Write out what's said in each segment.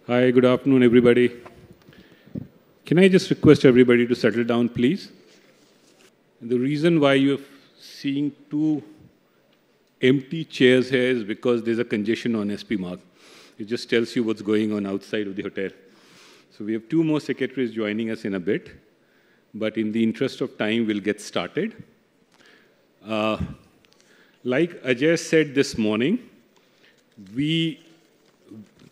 Hi, good afternoon, everybody. Can I just request everybody to settle down, please? The reason why you're seeing two empty chairs here is because there's a congestion on SP Mark. It just tells you what's going on outside of the hotel. So we have two more secretaries joining us in a bit, but in the interest of time, we'll get started. Like Ajay said this morning, we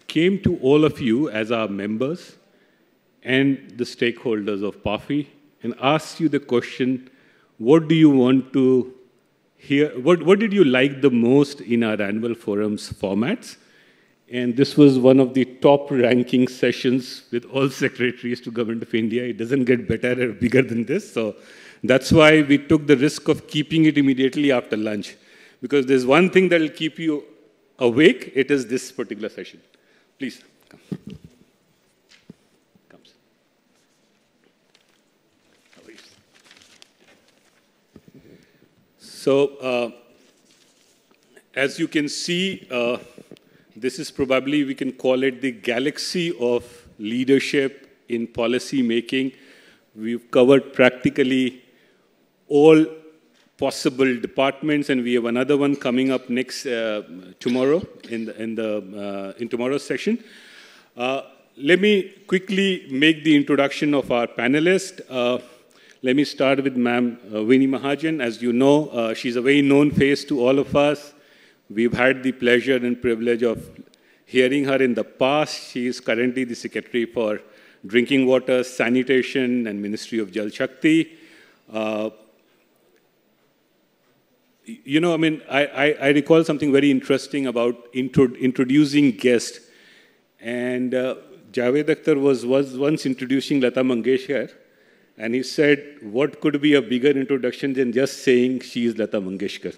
came to all of you as our members and the stakeholders of PAFI and asked you the question, what do you want to hear? What did you like the most in our annual forums formats? And this was one of the top ranking sessions with all secretaries to Government of India. It doesn't get better or bigger than this. So that's why we took the risk of keeping it immediately after lunch. Because there's one thing that will keep you awake, it is this particular session. Please, come. Comes. So, as you can see, this is probably, we can call it the galaxy of leadership in policy making. We've covered practically all possible departments, and we have another one coming up next tomorrow in tomorrow's session. Let me quickly make the introduction of our panelist. Let me start with Ma'am Vinnie Mahajan. As you know, she's a very known face to all of us. We've had the pleasure and privilege of hearing her in the past. She is currently the Secretary for Drinking Water, Sanitation, and Ministry of Jal Shakti. You know, I mean, I recall something very interesting about introducing guests. And Javed Akhtar was once introducing Lata Mangeshkar, and he said, what could be a bigger introduction than just saying she is Lata Mangeshkar?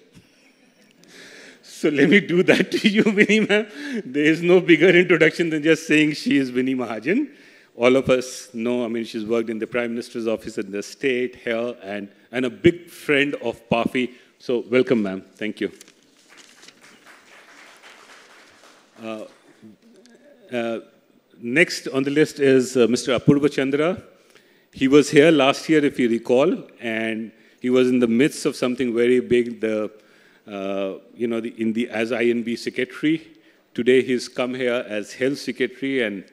So let me do that to you, Vinnie ma'am. There is no bigger introduction than just saying she is Vinnie Mahajan. All of us know, I mean, she's worked in the Prime Minister's office in the state, here, and a big friend of PAFI. So welcome, ma'am. Thank you. Next on the list is Mr. Apurva Chandra. He was here last year, if you recall, and he was in the midst of something very big, as INB secretary. Today he's come here as health secretary, and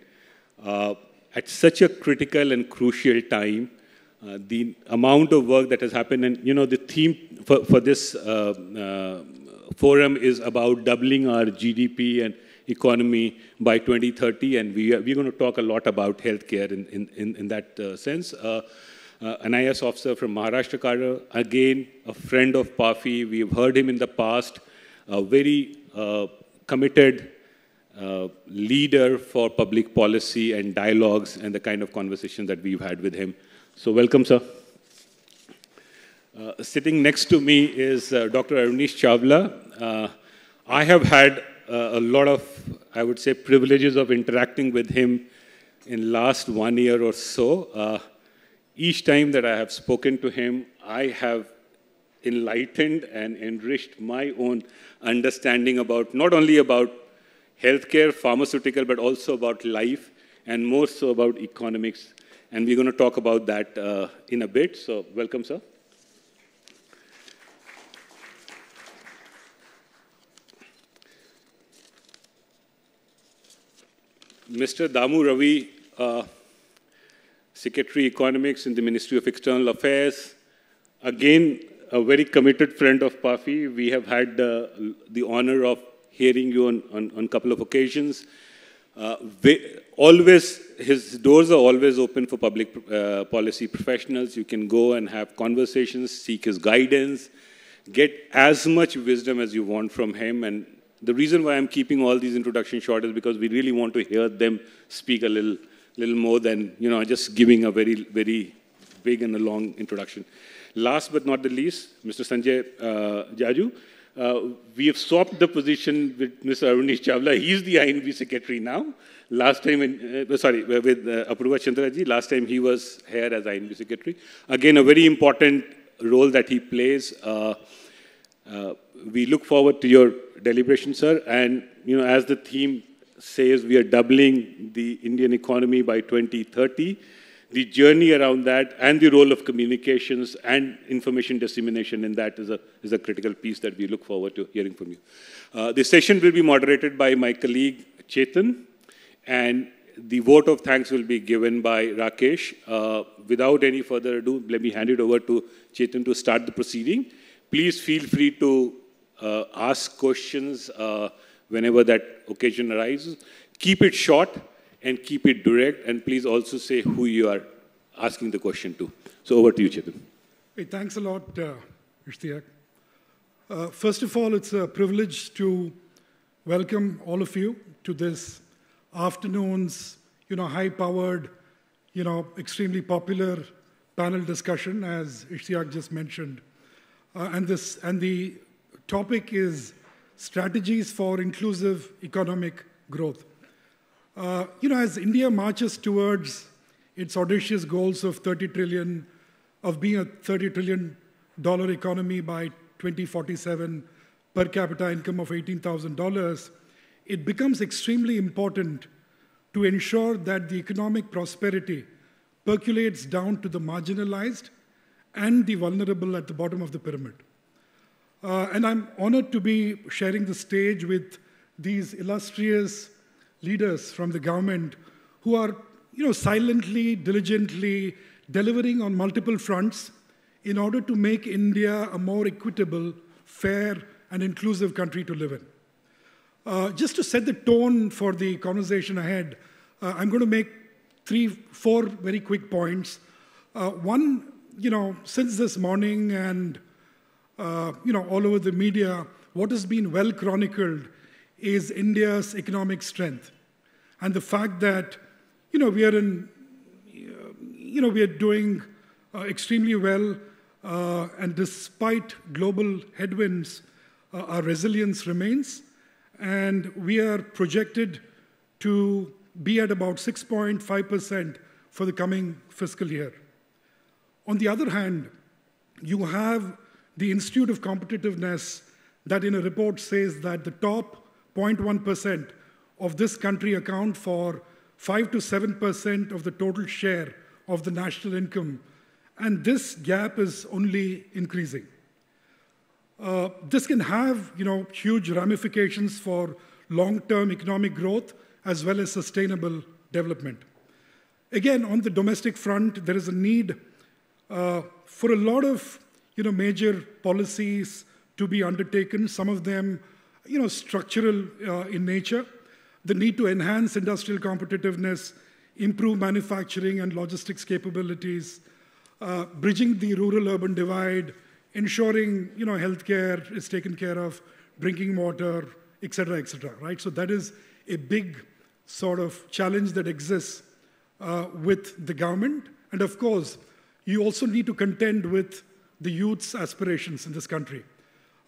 at such a critical and crucial time, the amount of work that has happened, and the theme for this forum is about doubling our GDP and economy by 2030, and we're going to talk a lot about healthcare in that sense. An IAS officer from Maharashtra Cadre, again, a friend of PAFI. We've heard him in the past, a very committed leader for public policy and dialogues and the kind of conversation that we've had with him. So welcome, sir. Sitting next to me is Dr. Arunish Chawla. I have had a lot of, I would say, privileges of interacting with him in last 1 year or so. Each time that I have spoken to him, I have enlightened and enriched my own understanding about, not only about healthcare, pharmaceutical, but also about life, and more so about economics. And we're going to talk about that in a bit. So welcome, sir. Mr. Damu Ravi, Secretary Economics in the Ministry of External Affairs. Again, a very committed friend of PAFI. We have had the honor of hearing you on a couple of occasions. His doors are always open for public policy professionals. You can go and have conversations, seek his guidance, get as much wisdom as you want from him. And the reason why I'm keeping all these introductions short is because we really want to hear them speak a little more than just giving a very, very big and a long introduction. Last but not the least, Mr. Sanjay Jaju. We have swapped the position with Mr. Arunish Chawla. He's the INB secretary now. Last time, with Apurva Chandra ji, last time he was here as INB secretary. Again, a very important role that he plays. We look forward to your deliberation, sir. And as the theme says we are doubling the Indian economy by 2030. The journey around that and the role of communications and information dissemination in that is a critical piece that we look forward to hearing from you. The session will be moderated by my colleague Chetan, and the vote of thanks will be given by Rakesh. Without any further ado, let me hand it over to Chetan to start the proceeding. Please feel free to ask questions whenever that occasion arises. Keep it short and keep it direct, and please also say who you are asking the question to. So over to you, Chetan. Hey, thanks a lot, Ishtiaq. First of all, it's a privilege to welcome all of you to this afternoon's, high-powered, extremely popular panel discussion, as Ishtiaq just mentioned. And the topic is strategies for inclusive economic growth. As India marches towards its audacious goals of being a $30 trillion economy by 2047, per capita income of $18,000, it becomes extremely important to ensure that the economic prosperity percolates down to the marginalized and the vulnerable at the bottom of the pyramid. And I'm honored to be sharing the stage with these illustrious leaders from the government who are, silently, diligently delivering on multiple fronts in order to make India a more equitable, fair, and inclusive country to live in. Just to set the tone for the conversation ahead, I'm going to make 4 very quick points. One, since this morning and, all over the media, what has been well chronicled is India's economic strength. And the fact that, we are doing extremely well, and despite global headwinds, our resilience remains, and we are projected to be at about 6.5% for the coming fiscal year. On the other hand, you have the Institute of Competitiveness that in a report says that the top 0.1% of this country account for 5 to 7% of the total share of the national income, and this gap is only increasing. This can have, huge ramifications for long-term economic growth as well as sustainable development. Again, on the domestic front, there is a need for a lot of, major policies to be undertaken, some of them, structural in nature. The need to enhance industrial competitiveness, improve manufacturing and logistics capabilities, bridging the rural-urban divide, ensuring, healthcare is taken care of, drinking water, et cetera, right? So that is a big sort of challenge that exists with the government. And of course, you also need to contend with the youth's aspirations in this country.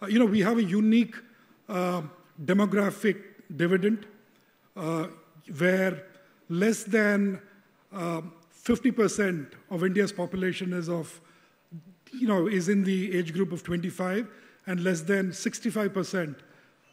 We have a unique demographic dividend where less than 50% of India's population is in the age group of 25, and less than 65%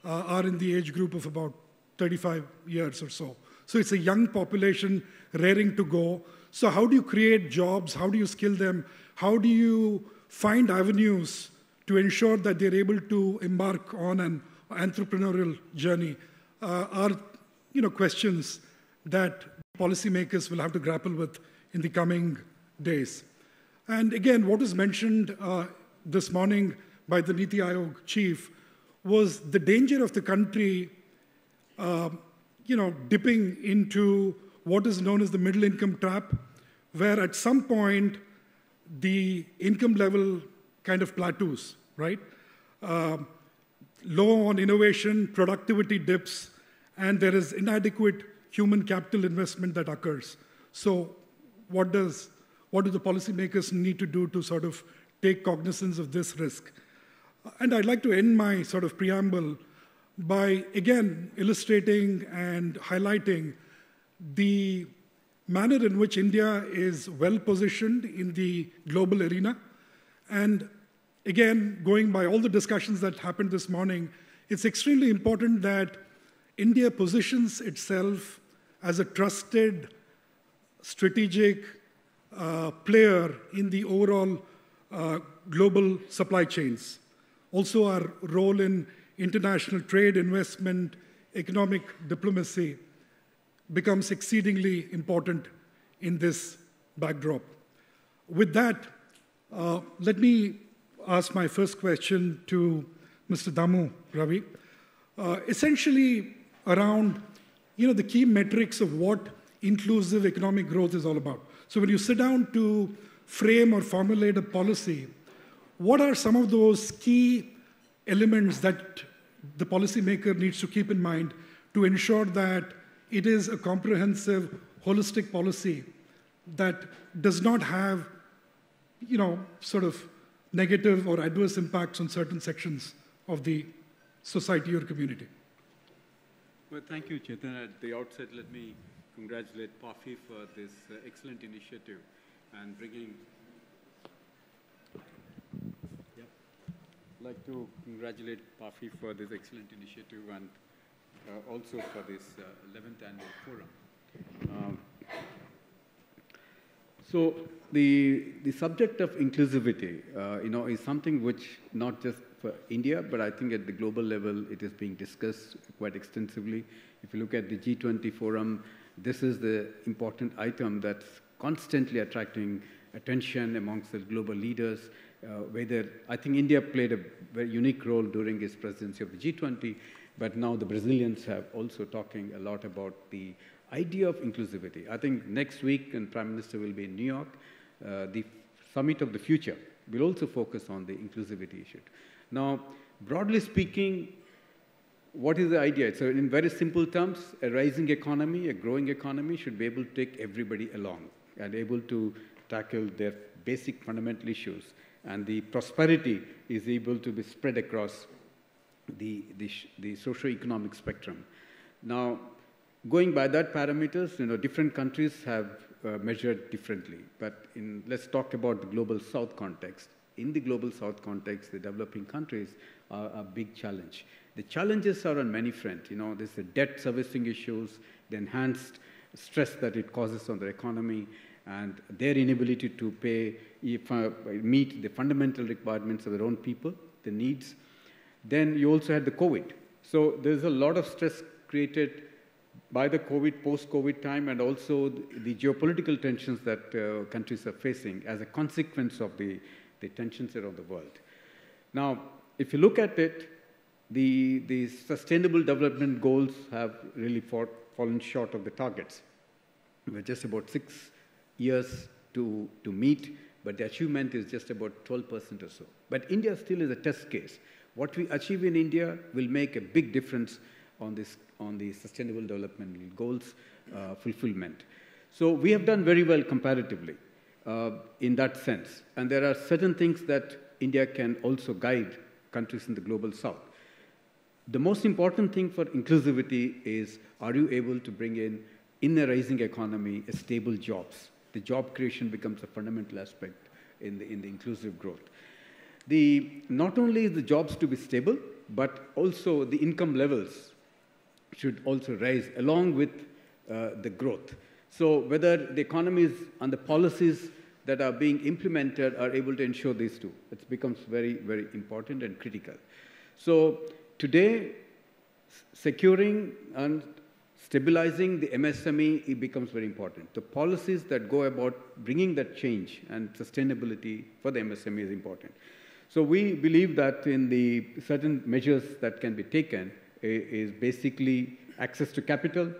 are in the age group of about 35 years or so. So it's a young population raring to go. So how do you create jobs? How do you skill them? How do you find avenues to ensure that they're able to embark on an entrepreneurial journey are questions that policymakers will have to grapple with in the coming days. And again, what was mentioned this morning by the Niti Aayog chief was the danger of the country dipping into what is known as the middle income trap, where at some point the income level kind of plateaus, right? Low on innovation, productivity dips, and there is inadequate human capital investment that occurs. So what do the policymakers need to do to sort of take cognizance of this risk? And I'd like to end my sort of preamble by, again, illustrating and highlighting the manner in which India is well-positioned in the global arena. And again, going by all the discussions that happened this morning, it's extremely important that India positions itself as a trusted, strategic player in the overall global supply chains. Also, our role in international trade, investment, economic diplomacy becomes exceedingly important in this backdrop. With that, let me ask my first question to Mr. Damu Ravi. Essentially around the key metrics of what inclusive economic growth is all about. So when you sit down to frame or formulate a policy, what are some of those key elements that the policymaker needs to keep in mind to ensure that it is a comprehensive, holistic policy that does not have, sort of negative or adverse impacts on certain sections of the society or community? Well, thank you, Chetan. At the outset, let me congratulate PAFI for this excellent initiative and bringing. I'd like to congratulate PAFI for this excellent initiative and also for this 11th annual forum. So the subject of inclusivity, is something which not just for India, but I think at the global level it is being discussed quite extensively. If you look at the G20 forum, this is the important item that's constantly attracting attention amongst the global leaders. I think India played a very unique role during its presidency of the G20, but now the Brazilians have also talking a lot about the idea of inclusivity. I think next week, and Prime Minister will be in New York, the Summit of the Future will also focus on the inclusivity issue. Now, broadly speaking, what is the idea? So in very simple terms, a rising economy, a growing economy should be able to take everybody along and able to tackle their basic fundamental issues. And the prosperity is able to be spread across the socio-economic spectrum. Now, going by that parameters, different countries have measured differently. But let's talk about the global south context. In the global south context, the developing countries are a big challenge. The challenges are on many fronts. There's the debt servicing issues, the enhanced stress that it causes on the economy, and their inability to meet the fundamental requirements of their own people, the needs. Then you also had the COVID. So there's a lot of stress created by the COVID, post-COVID time, and also the geopolitical tensions that countries are facing as a consequence of the tensions around the world. Now, if you look at it, the Sustainable Development Goals have really fallen short of the targets. We're just about 6 years to meet, but the achievement is just about 12% or so. But India still is a test case. What we achieve in India will make a big difference on the Sustainable Development Goals fulfillment. So we have done very well comparatively in that sense. And there are certain things that India can also guide countries in the global south. The most important thing for inclusivity is, are you able to bring in a rising economy, stable jobs? The job creation becomes a fundamental aspect in the inclusive growth. Not only is the jobs to be stable, but also the income levels should also rise along with the growth. So whether the economies and the policies that are being implemented are able to ensure these two, it becomes very, very important and critical. So today, securing and stabilizing the MSME, it becomes very important. The policies that go about bringing that change and sustainability for the MSME is important. So we believe that in the certain measures that can be taken is basically access to capital,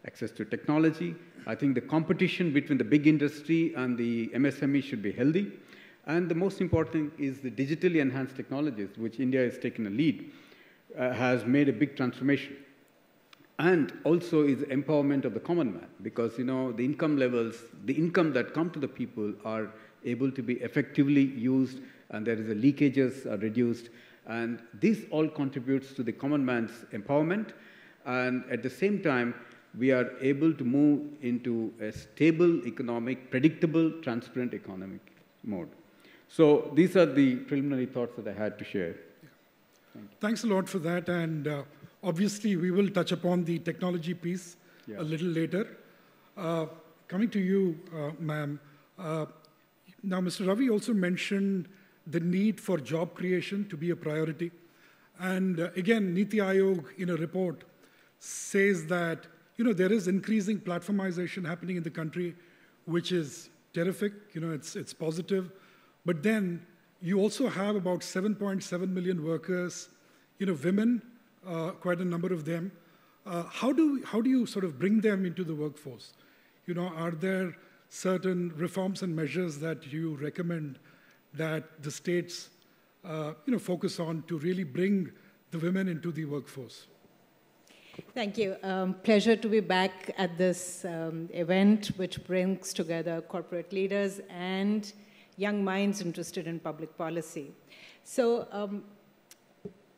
access to technology. I think the competition between the big industry and the MSME should be healthy. And the most important is the digitally enhanced technologies, which India has taken a lead, has made a big transformation. And also is empowerment of the common man, because the income levels, the income that come to the people are able to be effectively used, and there is a leakages are reduced, and this all contributes to the common man's empowerment. And at the same time, we are able to move into a stable economic, predictable, transparent economic mode. So these are the preliminary thoughts that I had to share. Thanks a lot for that. And Obviously, we will touch upon the technology piece a little later. Coming to you, ma'am. Now, Mr. Ravi also mentioned the need for job creation to be a priority. And again, Niti Aayog in a report says that there is increasing platformization happening in the country, which is terrific. It's positive. But then you also have about 7.7 million workers, women, quite a number of them. How do you sort of bring them into the workforce? Are there certain reforms and measures that you recommend that the states focus on to really bring the women into the workforce? Thank you. Pleasure to be back at this event, which brings together corporate leaders and young minds interested in public policy. So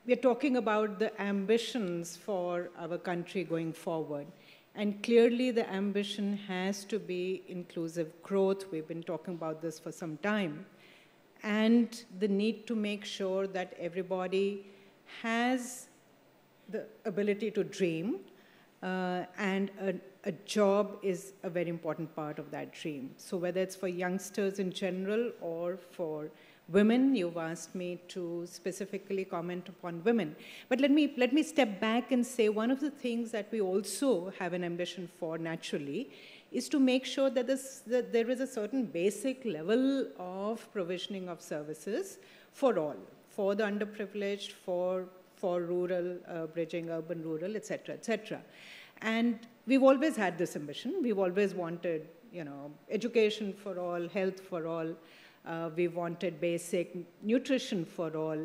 we're talking about the ambitions for our country going forward. And clearly the ambition has to be inclusive growth. We've been talking about this for some time. And the need to make sure that everybody has the ability to dream, and a job is a very important part of that dream. So whether it's for youngsters in general or for women, you've asked me to specifically comment upon women. But let me step back and say one of the things that we also have an ambition for naturally is to make sure that there is a certain basic level of provisioning of services for all, for the underprivileged, for rural, bridging urban, rural, et cetera, et cetera. And we've always had this ambition. We've always wanted, education for all, health for all. We've wanted basic nutrition for all.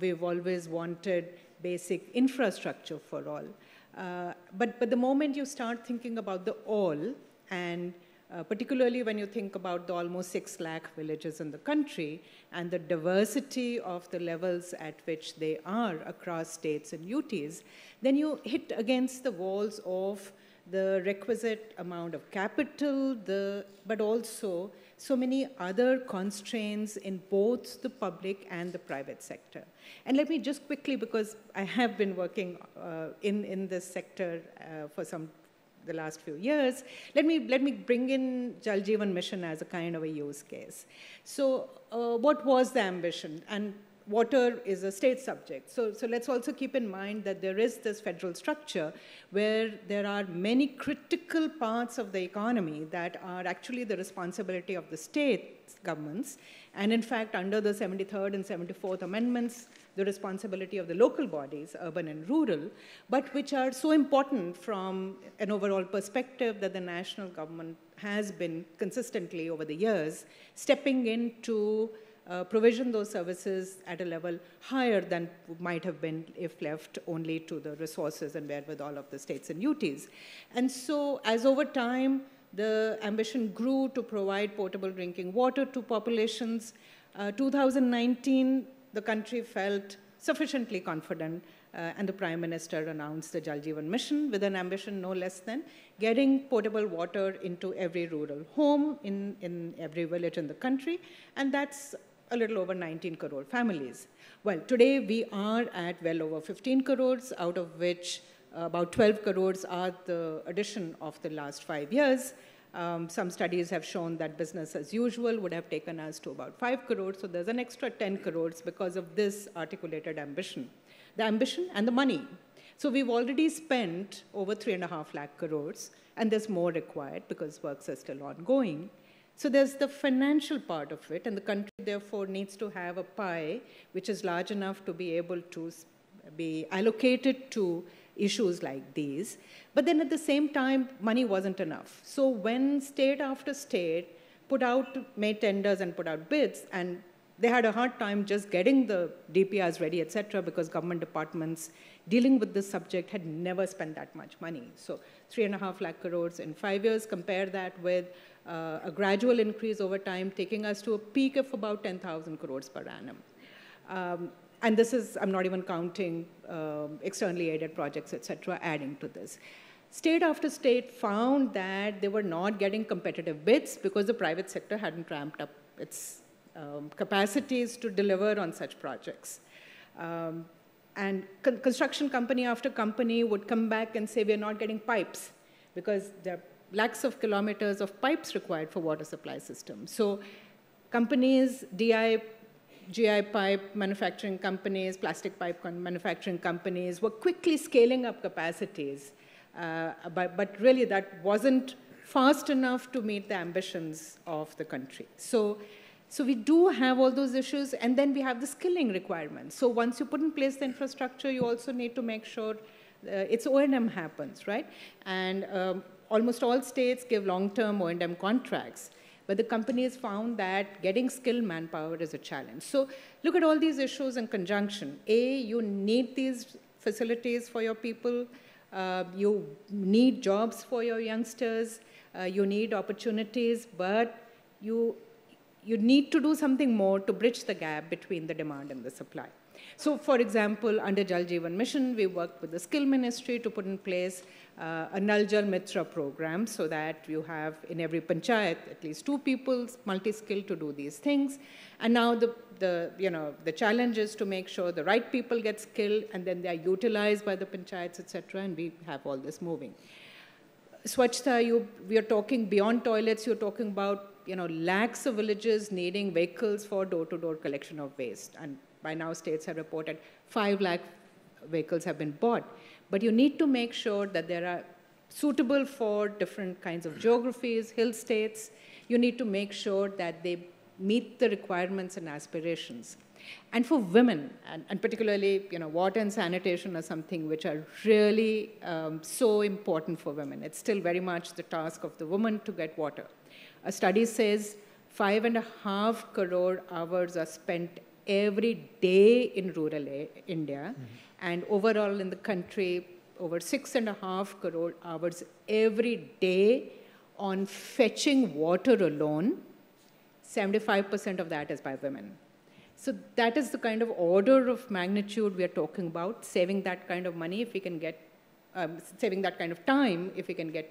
We've always wanted basic infrastructure for all. But the moment you start thinking about the all, and particularly when you think about the almost 6 lakh villages in the country and the diversity of the levels at which they are across states and UTs, then you hit against the walls of the requisite amount of capital, but also so many other constraints in both the public and the private sector. And let me just quickly, because I have been working in this sector for the last few years, let me bring in Jal Jeevan Mission as a kind of a use case. So what was the ambition? And water is a state subject. So let's also keep in mind that there is this federal structure where there are many critical parts of the economy that are actually the responsibility of the state governments. And in fact, under the 73rd and 74th amendments, the responsibility of the local bodies, urban and rural, but which are so important from an overall perspective that the national government has been consistently over the years stepping in to provision those services at a level higher than might have been if left only to the resources and wherewithal of the states and UTs. And so as over time, the ambition grew to provide potable drinking water to populations. 2019, the country felt sufficiently confident, and the Prime Minister announced the Jal Jeevan Mission with an ambition no less than getting potable water into every rural home in every village in the country, and that's a little over 19 crore families. Well, today we are at well over 15 crores, out of which about 12 crores are the addition of the last 5 years. Some studies have shown that business as usual would have taken us to about 5 crores, so there's an extra 10 crores because of this articulated ambition. The ambition and the money. So we've already spent over 3.5 lakh crores, and there's more required because works are still ongoing. So there's the financial part of it, and the country therefore needs to have a pie which is large enough to be able to be allocated to issues like these. But then at the same time, money wasn't enough. So when state after state made tenders and put out bids, and they had a hard time just getting the DPRs ready, et cetera, because government departments dealing with this subject had never spent that much money. So 3.5 lakh crores in 5 years, compare that with a gradual increase over time, taking us to a peak of about 10,000 crores per annum. And this is, I'm not even counting externally aided projects, et cetera, adding to this. State after state found that they were not getting competitive bids because the private sector hadn't ramped up its capacities to deliver on such projects. And construction company after company would come back and say, we're not getting pipes because there are lakhs of kilometers of pipes required for water supply systems. So companies, GI pipe manufacturing companies, plastic pipe manufacturing companies were quickly scaling up capacities. But really that wasn't fast enough to meet the ambitions of the country. So we do have all those issues, and then we have the skilling requirements. So once you put in place the infrastructure, you also need to make sure its O&M happens, right? And almost all states give long-term O&M contracts, but the companies found that getting skilled manpower is a challenge. So look at all these issues in conjunction. A, you need these facilities for your people. You need jobs for your youngsters. You need opportunities, but you need to do something more to bridge the gap between the demand and the supply. So, for example, under Jal Jeevan Mission, we worked with the Skill Ministry to put in place a Nal Jal Mitra program so that you have in every panchayat at least 2 people multi-skilled to do these things. And now the challenge is to make sure the right people get skilled and then they are utilized by the panchayats, etc. And we have all this moving. Swachhta, we are talking beyond toilets. You're talking about lakhs of villages needing vehicles for door-to-door collection of waste. And by now, states have reported 5 lakh vehicles have been bought. But you need to make sure that they are suitable for different kinds of geographies, hill states. You need to make sure that they meet the requirements and aspirations. And for women, and particularly, water and sanitation are something which are really so important for women. It's still very much the task of the woman to get water. A study says 5.5 crore hours are spent every day in rural India, and overall in the country, over 6.5 crore hours every day on fetching water alone. 75% of that is by women. So that is the kind of order of magnitude we are talking about, saving that kind of money if we can get, saving that kind of time if we can get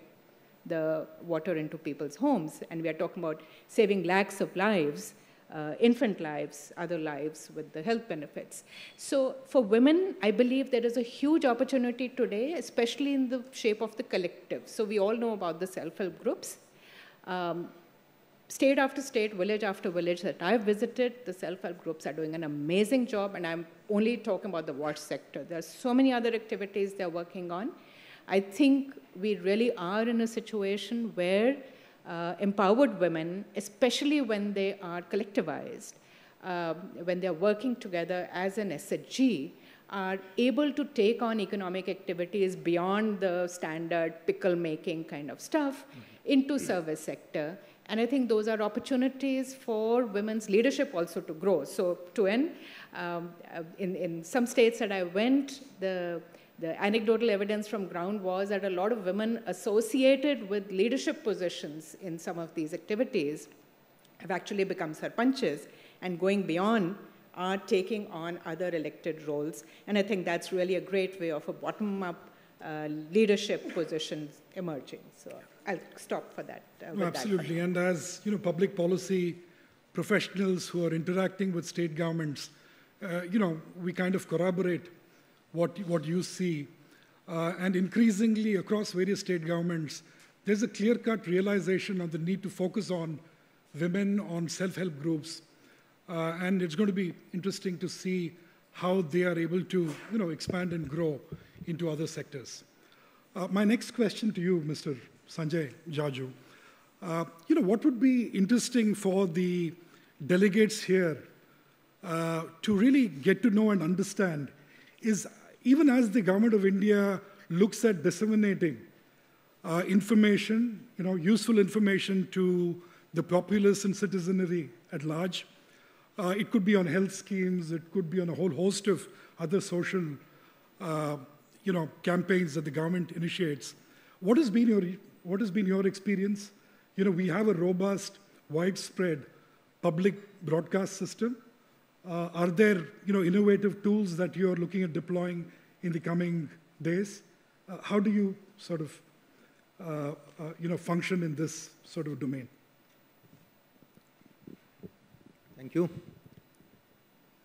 the water into people's homes. And we are talking about saving lakhs of lives, infant lives, other lives with the health benefits. So for women, I believe there is a huge opportunity today, especially in the shape of the collective. So we all know about the self-help groups. State after state, village after village that I've visited, the self-help groups are doing an amazing job, and I'm only talking about the wash sector. There are so many other activities they're working on. I think we really are in a situation where empowered women, especially when they are collectivized, when they're working together as an SHG, are able to take on economic activities beyond the standard pickle-making kind of stuff into service sector. And I think those are opportunities for women's leadership also to grow. So to end, in some states that I went, the anecdotal evidence from ground was that a lot of women associated with leadership positions in some of these activities have actually become sarpanches, and going beyond are taking on other elected roles. And I think that's really a great way of a bottom-up leadership positions emerging. So I'll stop for that. Absolutely, and as public policy professionals who are interacting with state governments, we kind of corroborate what you see. And increasingly across various state governments, there's a clear-cut realization of the need to focus on women, on self-help groups. And it's going to be interesting to see how they are able to expand and grow into other sectors. My next question to you, Mr. Sanjay Jaju, what would be interesting for the delegates here to really get to know and understand is, even as the government of India looks at disseminating information, useful information to the populace and citizenry at large, it could be on health schemes, it could be on a whole host of other social, campaigns that the government initiates. What has been your experience? We have a robust, widespread public broadcast system. Are there, innovative tools that you're looking at deploying in the coming days? How do you sort of, function in this sort of domain? Thank you.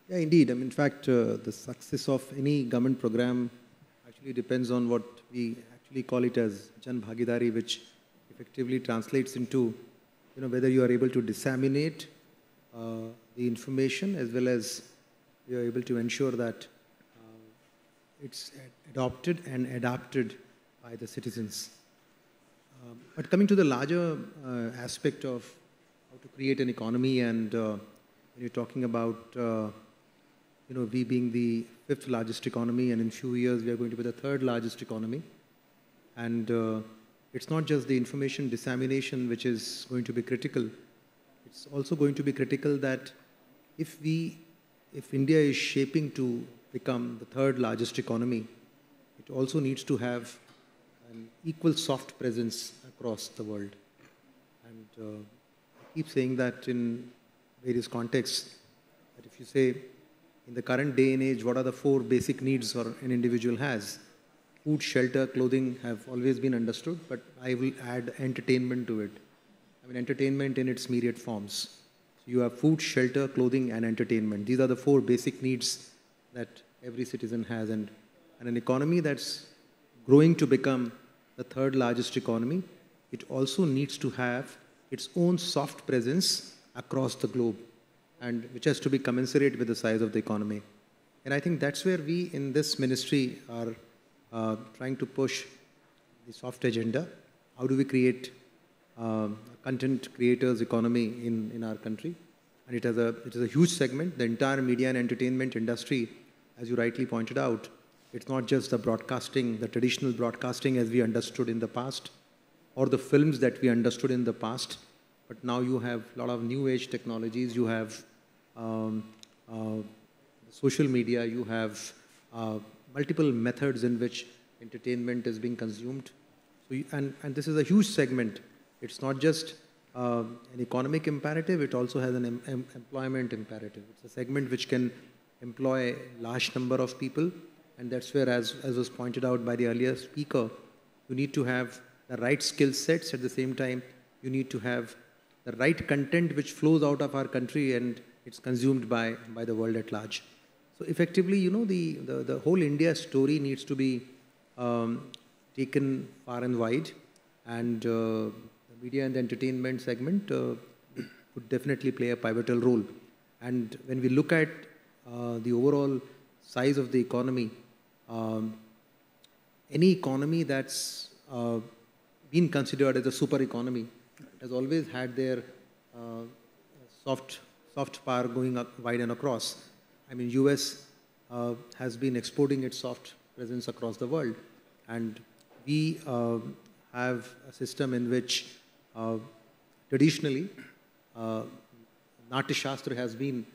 Yeah, indeed. I mean, in fact, the success of any government program actually depends on what we actually call it as Jan Bhagidari, which effectively translates into, whether you are able to disseminate the information as well as you are able to ensure that it's adopted and adapted by the citizens. But coming to the larger aspect of how to create an economy, and when you're talking about, we being the 5th largest economy, and in few years we are going to be the 3rd largest economy. And it's not just the information dissemination which is going to be critical. It's also going to be critical that if India is shaping to become the 3rd largest economy, it also needs to have an equal soft presence across the world. And I keep saying that in various contexts, that if you say, in the current day and age, what are the 4 basic needs an individual has? Food, shelter, clothing have always been understood, but I will add entertainment to it. I mean, entertainment in its myriad forms. So you have food, shelter, clothing, and entertainment. These are the 4 basic needs that every citizen has. And an economy that's growing to become the 3rd largest economy, it also needs to have its own soft presence across the globe, and which has to be commensurate with the size of the economy. And I think that's where we in this ministry are trying to push the soft agenda. How do we create a content creators economy in our country? And it is a huge segment. The entire media and entertainment industry, as you rightly pointed out, it's not just the broadcasting, the traditional broadcasting as we understood in the past, or the films that we understood in the past, but now you have a lot of new age technologies, you have social media, you have multiple methods in which entertainment is being consumed. So and this is a huge segment. It's not just an economic imperative, it also has an employment imperative. It's a segment which can employ a large number of people, and that's where, as was pointed out by the earlier speaker, you need to have the right skill sets. At the same time, you need to have the right content which flows out of our country and it's consumed by the world at large. So effectively, the whole India story needs to be taken far and wide, and the media and the entertainment segment would definitely play a pivotal role. And when we look at the overall size of the economy, any economy that's been considered as a super economy has always had their soft power going up wide and across. I mean, US has been exporting its soft presence across the world, and we have a system in which traditionally Natya Shastra has been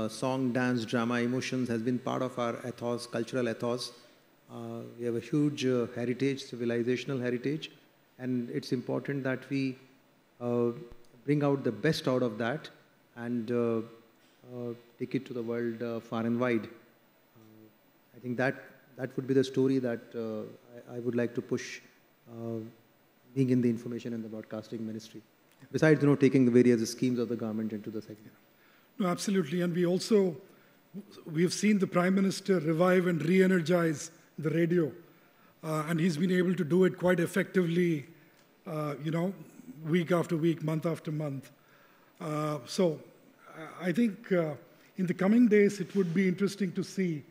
song, dance, drama, emotions has been part of our ethos, cultural ethos. We have a huge heritage, civilizational heritage, and it's important that we bring out the best out of that and take it to the world far and wide. I think that would be the story that I would like to push, being in the information and the broadcasting ministry. Besides, taking the various schemes of the government into the segment. No, absolutely. And we have seen the Prime Minister revive and re-energize the radio. And he's been able to do it quite effectively, week after week, month after month. So I think in the coming days, it would be interesting to see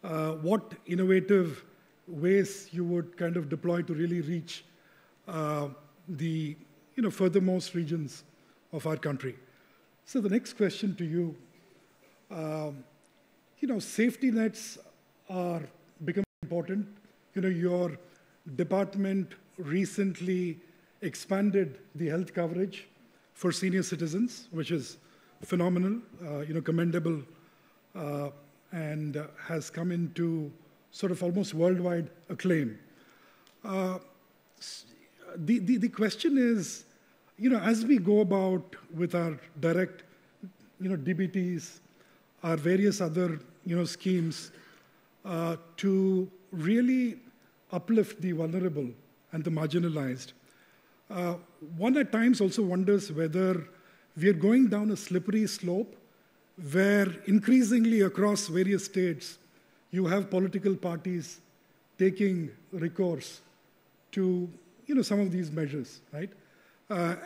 what innovative ways you would kind of deploy to really reach the furthermost regions of our country. So the next question to you, safety nets are becoming important. Your department recently expanded the health coverage for senior citizens, which is phenomenal, commendable, and has come into sort of almost worldwide acclaim. The question is, as we go about with our direct, DBTs, our various other, schemes, to really uplift the vulnerable and the marginalized, one at times also wonders whether we are going down a slippery slope where increasingly across various states, you have political parties taking recourse to some of these measures, right?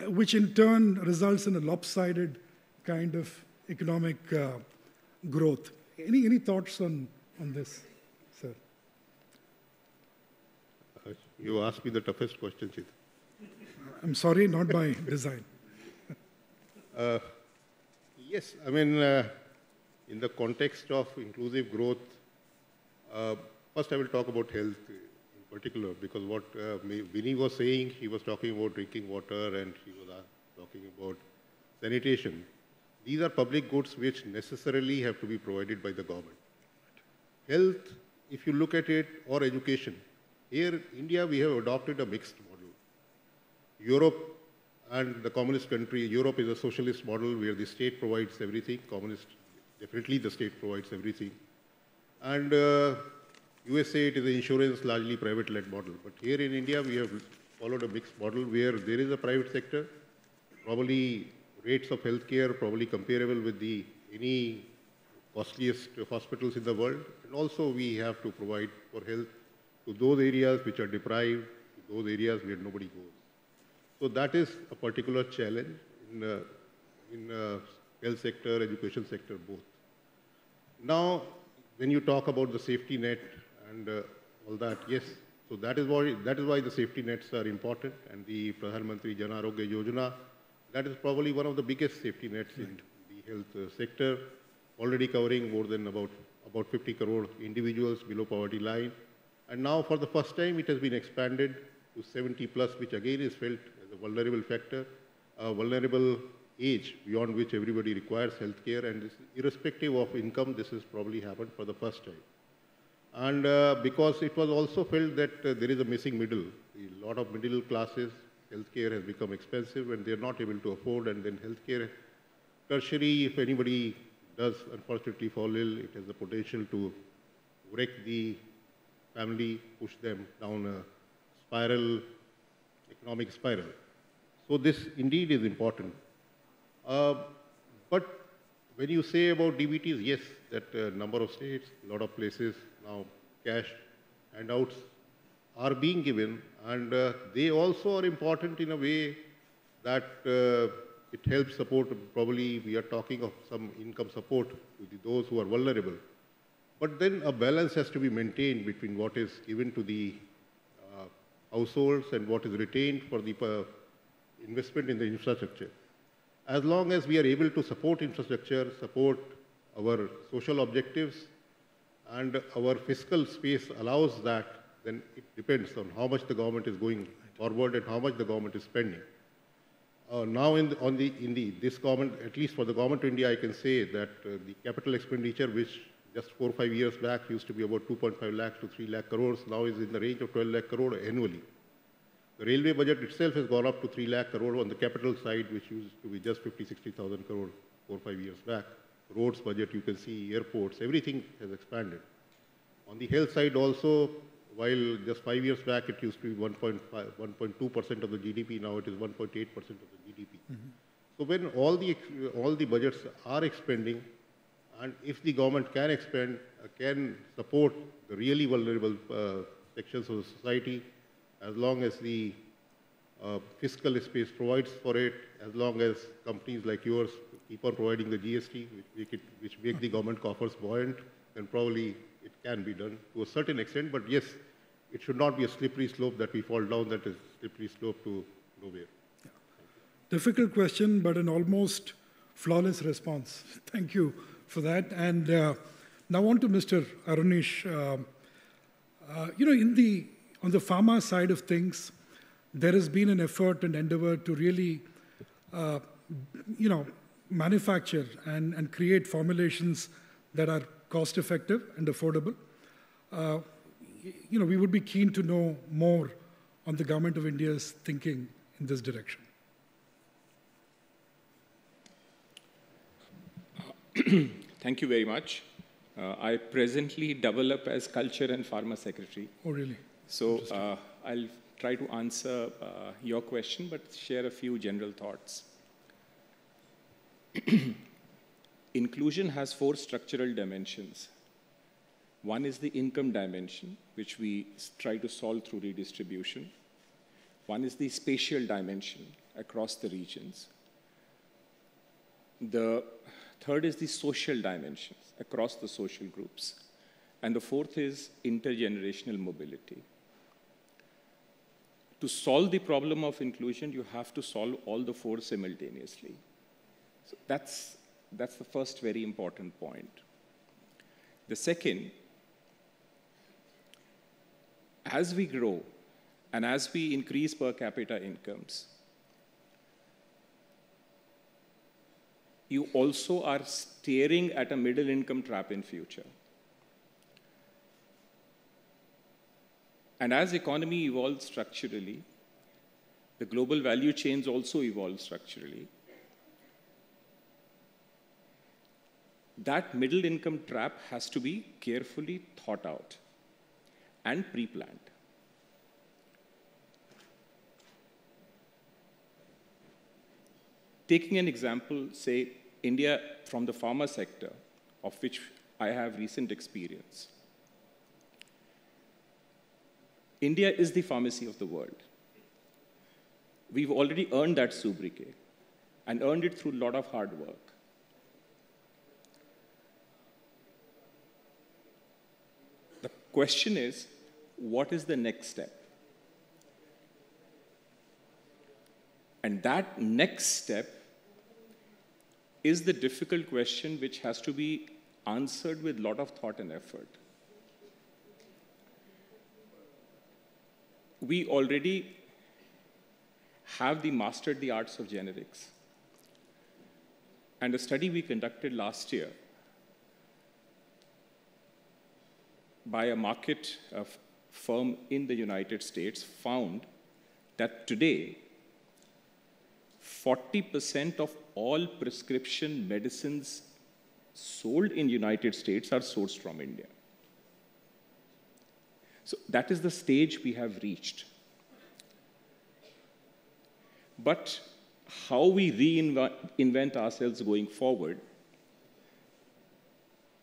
Which in turn results in a lopsided kind of economic growth. Any thoughts on this, sir? You asked me the toughest question, Chit. I'm sorry, not by design. Yes, I mean, in the context of inclusive growth, first I will talk about health in particular, because what Vinny was saying, he was talking about drinking water and he was talking about sanitation. These are public goods which necessarily have to be provided by the government. Health, if you look at it, or education, here in India we have adopted a mixed model. Europe and the communist country, Europe is a socialist model where the state provides everything. Communist, definitely the state provides everything. And USA, it is an insurance, largely private-led model. But here in India, we have followed a mixed model where there is a private sector, probably rates of healthcare probably comparable with any costliest hospitals in the world. And also we have to provide for health to those areas which are deprived, to those areas where nobody goes. So that is a particular challenge in health sector, education sector, both. Now, when you talk about the safety net and all that, yes, so that is why the safety nets are important, and the Pradhan Mantri Jan Arogya Yojana, that is probably one of the biggest safety nets in the health sector, already covering more than about 50 crore individuals below poverty line. And now for the first time, it has been expanded to 70 plus, which again is felt as a vulnerable factor, a vulnerable age beyond which everybody requires healthcare, and this, irrespective of income, this has probably happened for the first time. And because it was also felt that there is a missing middle. A lot of middle classes, healthcare has become expensive and they're not able to afford, and then healthcare, tertiary, if anybody does unfortunately fall ill, it has the potential to wreck the family, push them down a spiral, economic spiral. So this indeed is important. But when you say about DBTs, yes, that number of states, a lot of places now cash handouts are being given, and they also are important in a way that it helps support, probably we are talking of some income support to those who are vulnerable. But then a balance has to be maintained between what is given to the households and what is retained for the investment in the infrastructure. As long as we are able to support infrastructure, support our social objectives, and our fiscal space allows that, then it depends on how much the government is going forward and how much the government is spending. Now this government, at least for the government of India, I can say that the capital expenditure, which just 4 or 5 years back used to be about 2.5 lakhs to 3 lakh crores, now is in the range of 12 lakh crore annually. The railway budget itself has gone up to 3 lakh crore on the capital side, which used to be just 50-60,000 crore 4 or 5 years back. Roads budget, you can see, airports, everything has expanded. On the health side also, while just 5 years back it used to be 1.2% of the GDP, now it is 1.8% of the GDP. Mm-hmm. So when all the budgets are expanding, and if the government can expand, can support the really vulnerable sections of the society, as long as the fiscal space provides for it, as long as companies like yours keep on providing the GST, which make the government coffers buoyant, then probably it can be done to a certain extent. But yes, it should not be a slippery slope that we fall down, that is slippery slope to nowhere. Yeah. Difficult question, but an almost flawless response. Thank you for that. And now on to Mr. Arunish. On the pharma side of things, there has been an effort and endeavor to really, manufacture and create formulations that are cost-effective and affordable. We would be keen to know more on the Government of India's thinking in this direction. Thank you very much. I presently double up as Culture and Pharma Secretary. Oh, really? So I'll try to answer your question, but share a few general thoughts. inclusion has 4 structural dimensions. One is the income dimension, which we try to solve through redistribution. One is the spatial dimension across the regions. The third is the social dimensions across the social groups. And the fourth is intergenerational mobility. To solve the problem of inclusion, you have to solve all the 4 simultaneously. So that's the first very important point. The second, as we grow and as we increase per capita incomes, you also are staring at a middle income trap in future. And as economy evolves structurally, the global value chains also evolve structurally. That middle income trap has to be carefully thought out and pre-planned. Taking an example, say, India from the pharma sector, of which I have recent experience. India is the pharmacy of the world. We've already earned that sobriquet and earned it through a lot of hard work. The question is, what is the next step? And that next step is the difficult question which has to be answered with a lot of thought and effort. We already have mastered the arts of generics. And a study we conducted last year by a market firm in the United States found that today, 40% of all prescription medicines sold in the United States are sourced from India. So that is the stage we have reached. But how we reinvent ourselves going forward,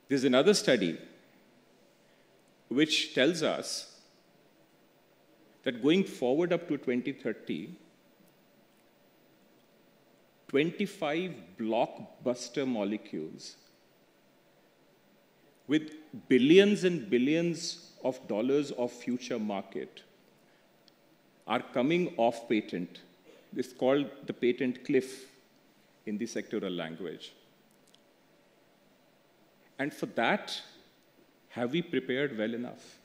there's another study which tells us that going forward up to 2030, 25 blockbuster molecules with billions and billions of dollars of future market are coming off patent. It's called the patent cliff in the sectoral language. And for that, have we prepared well enough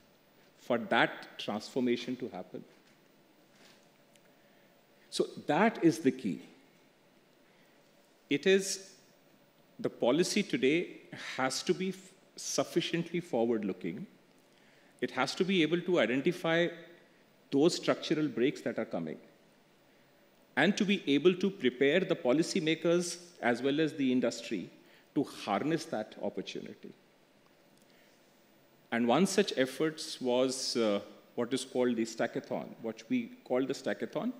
for that transformation to happen? So that is the key. It is, the policy today has to be sufficiently forward-looking. It has to be able to identify those structural breaks that are coming, and to be able to prepare the policymakers as well as the industry to harness that opportunity. And one such effort was what is called the Stackathon, what we call the Stackathon.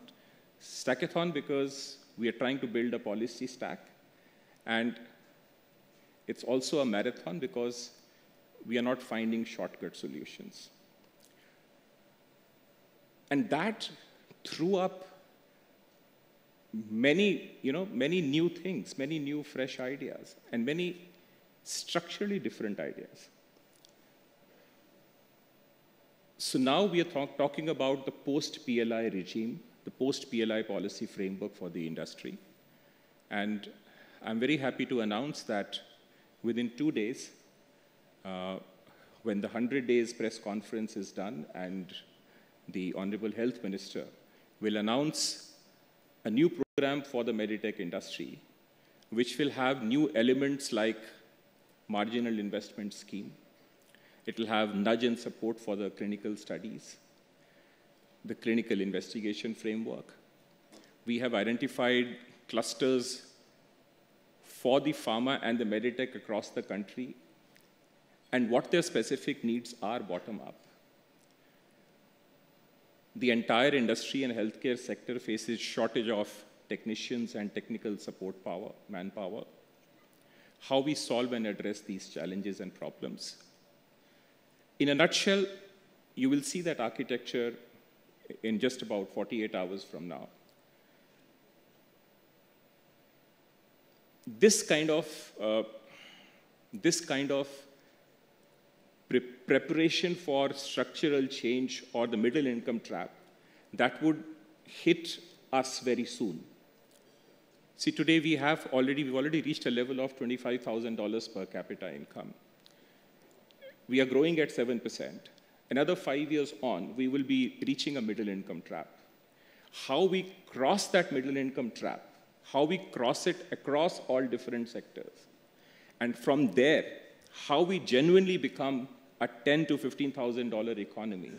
Stackathon because we are trying to build a policy stack, and it's also a marathon because we are not finding shortcut solutions. And that threw up many new things, many new fresh ideas, and many structurally different ideas. So now we are talking about the post-PLI regime, the post-PLI policy framework for the industry. And I'm very happy to announce that within 2 days, when the 100 days press conference is done and the Honorable Health Minister will announce a new program for the Meditech industry, which will have new elements like marginal investment scheme. It will have nudge and support for the clinical studies, the clinical investigation framework. We have identified clusters for the pharma and the Meditech across the country, and what their specific needs are bottom up. The entire industry and healthcare sector faces shortage of technicians and technical support manpower. how we solve and address these challenges and problems. In a nutshell, you will see that architecture in just about 48 hours from now. This kind of preparation for structural change or the middle income trap, that would hit us very soon. See, today we've already reached a level of $25,000 per capita income. We are growing at 7%. Another 5 years on, we will be reaching a middle income trap. How we cross that middle income trap, how we cross it across all different sectors, and from there, how we genuinely become a $10,000 to $15,000 economy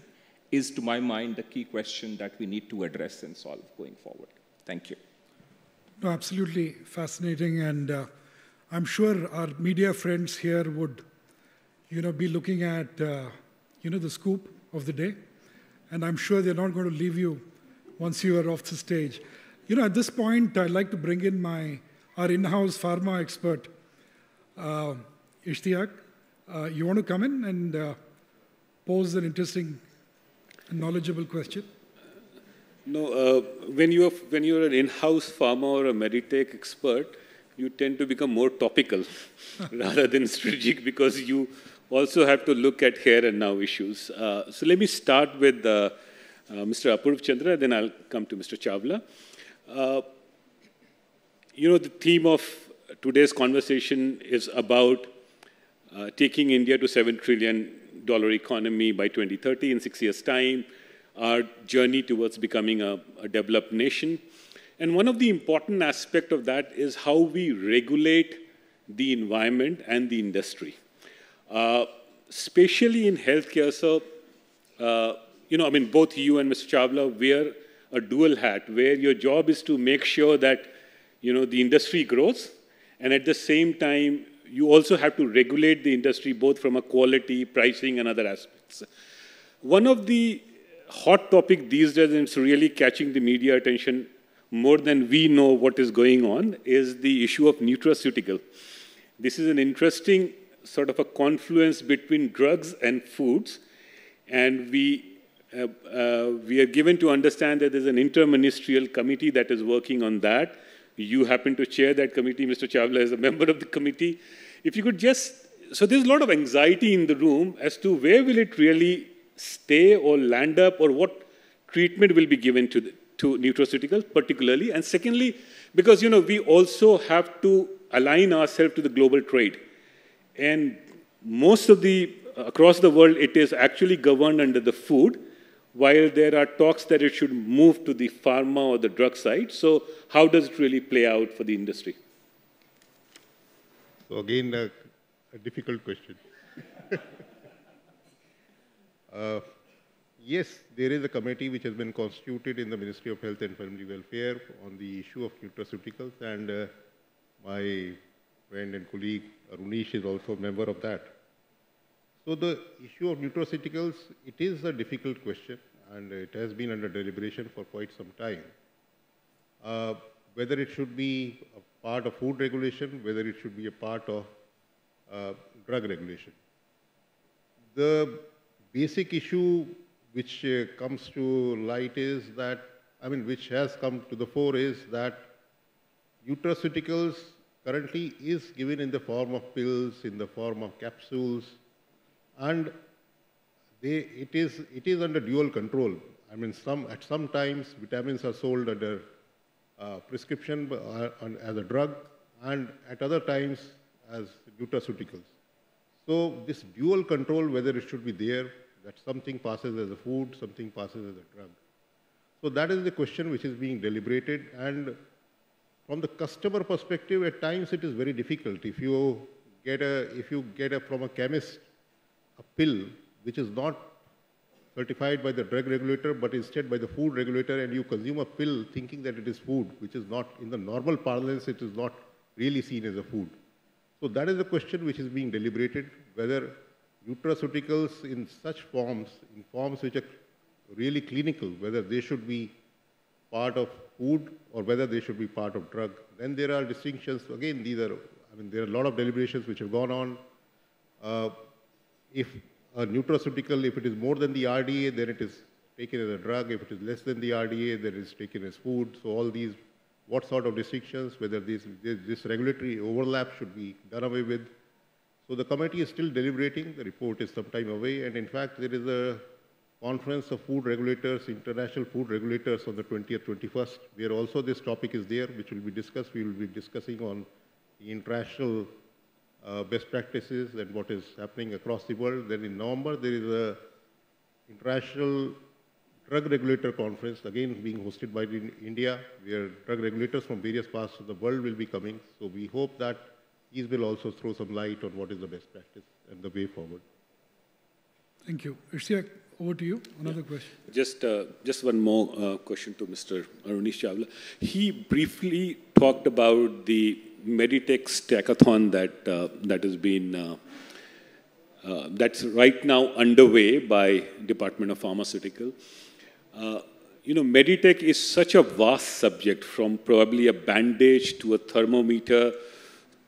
is, to my mind, the key question that we need to address and solve going forward. Thank you. No, absolutely fascinating, and I'm sure our media friends here would, be looking at, the scoop of the day, and I'm sure they're not going to leave you once you are off the stage. At this point, I'd like to bring in our in-house pharma expert, Ishtiaq. You want to come in and pose an interesting and knowledgeable question? No, when you're an in-house pharma or a Meditech expert, you tend to become more topical rather than strategic, because you also have to look at here and now issues. So let me start with Mr. Apurv Chandra, then I'll come to Mr. Chawla. The theme of today's conversation is about taking India to $7 trillion economy by 2030 in 6 years' time, our journey towards becoming a developed nation. And one of the important aspects of that is how we regulate the environment and the industry. Especially in healthcare, so, both you and Mr. Chawla wear a dual hat, where your job is to make sure that, the industry grows, and at the same time, you also have to regulate the industry both from a quality, pricing, and other aspects. One of the hot topics these days, and it's really catching the media attention more than we know what is going on, is the issue of nutraceutical. This is an interesting sort of a confluence between drugs and foods, and we are given to understand that there's an interministerial committee that is working on that. You happen to chair that committee. Mr. Chawla is a member of the committee. If you could so there's a lot of anxiety in the room as to where will it really stay or land up, or what treatment will be given to nutraceuticals particularly. And secondly, because, we also have to align ourselves to the global trade. And most of across the world, it is actually governed under the food, while there are talks that it should move to the pharma or the drug side. So how does it really play out for the industry? So again, a difficult question. Yes, there is a committee which has been constituted in the Ministry of Health and Family Welfare on the issue of nutraceuticals, and my friend and colleague Arunish is also a member of that. So the issue of nutraceuticals, it is a difficult question, and it has been under deliberation for quite some time. Whether it should be a part of food regulation, whether it should be a part of drug regulation. The basic issue which comes to light is that, which has come to the fore is that nutraceuticals currently is given in the form of pills, in the form of capsules, and it is under dual control. At some times vitamins are sold under prescription as a drug, and at other times as nutraceuticals. So this dual control, whether it should be there, that something passes as a food, something passes as a drug. So that is the question which is being deliberated, and from the customer perspective, at times it is very difficult. If you get from a chemist a pill which is not certified by the drug regulator, but instead by the food regulator, and you consume a pill thinking that it is food, which is not, in the normal parlance, it is not really seen as a food. So that is the question which is being deliberated, whether nutraceuticals in such forms, in forms which are really clinical, whether they should be part of food or whether they should be part of drug. Then there are distinctions. Again, these are, I mean, there are a lot of deliberations which have gone on. If a nutraceutical, if it is more than the RDA, then it is taken as a drug. If it is less than the RDA, then it is taken as food. So all these, what sort of restrictions, whether this regulatory overlap should be done away with. So the committee is still deliberating. The report is some time away. And in fact, there is a conference of food regulators, international food regulators on the 20th, 21st, where also this topic is there, which will be discussed. We will be discussing on the international best practices and what is happening across the world. Then in November, there is a international drug regulator conference, again being hosted by India, where drug regulators from various parts of the world will be coming. So we hope that these will also throw some light on what is the best practice and the way forward. Thank you. Ishtiaq, over to you. Another question. Just one more question to Mr. Arunish Chawla. He briefly talked about the Meditech Stackathon that has been that's right now underway by Department of Pharmaceutical. You know, Meditech is such a vast subject, from probably a bandage to a thermometer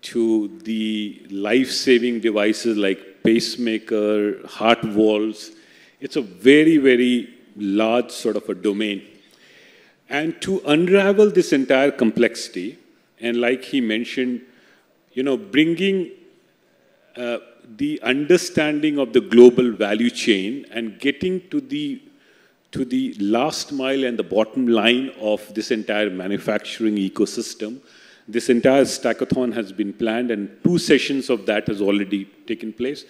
to the life-saving devices like pacemaker, heart valves. It's a very, very large sort of a domain. And to unravel this entire complexity, and like he mentioned, you know, bringing the understanding of the global value chain and getting to the last mile and the bottom line of this entire manufacturing ecosystem, this entire Stackathon has been planned, and 2 sessions of that has already taken place.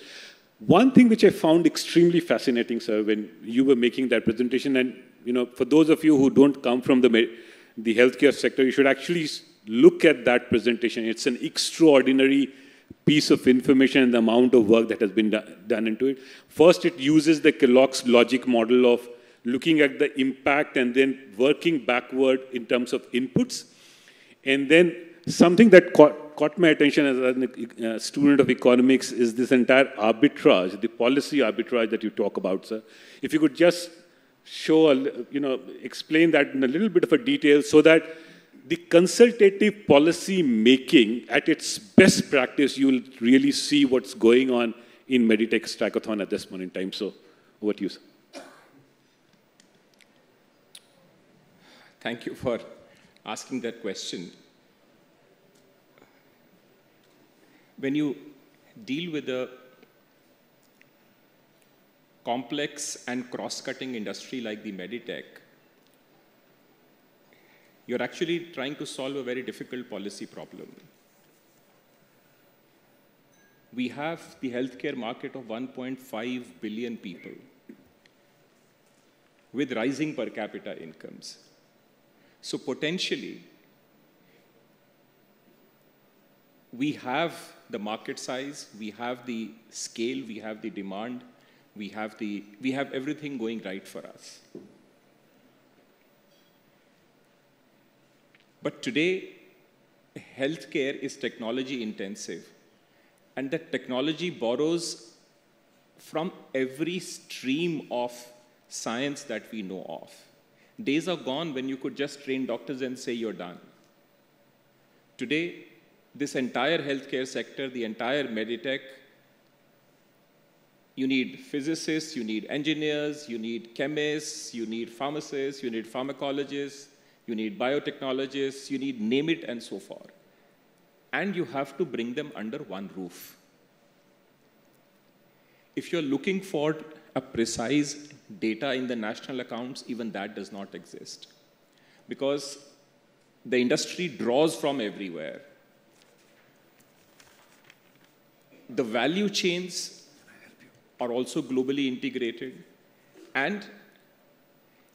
One thing which I found extremely fascinating, sir, when you were making that presentation, and you know, for those of you who don't come from the healthcare sector, you should actually look at that presentation. It's an extraordinary piece of information and the amount of work that has been done into it. First, it uses the Kellogg's logic model of looking at the impact and then working backward in terms of inputs. And then something that caught my attention as a student of economics is this entire arbitrage, the policy arbitrage that you talk about, sir. If you could just show, you know, explain that in a little bit of a detail so that the consultative policy making at its best practice, you will really see what's going on in Meditech Stackathon at this point in time. So over to you, sir. Thank you for asking that question. When you deal with a complex and cross-cutting industry like the Meditech, you're actually trying to solve a very difficult policy problem. We have the healthcare market of 1.5 billion people with rising per capita incomes. So potentially, we have the market size, we have the scale, we have the demand, we have everything going right for us. But today, healthcare is technology intensive, and that technology borrows from every stream of science that we know of. Days are gone when you could just train doctors and say you're done. Today, this entire healthcare sector, the entire Meditech, you need physicists, you need engineers, you need chemists, you need pharmacists, you need pharmacologists, you need biotechnologists, you need name it and so forth. And you have to bring them under one roof. If you're looking for a precise data in the national accounts, even that does not exist. Because the industry draws from everywhere. The value chains are also globally integrated. And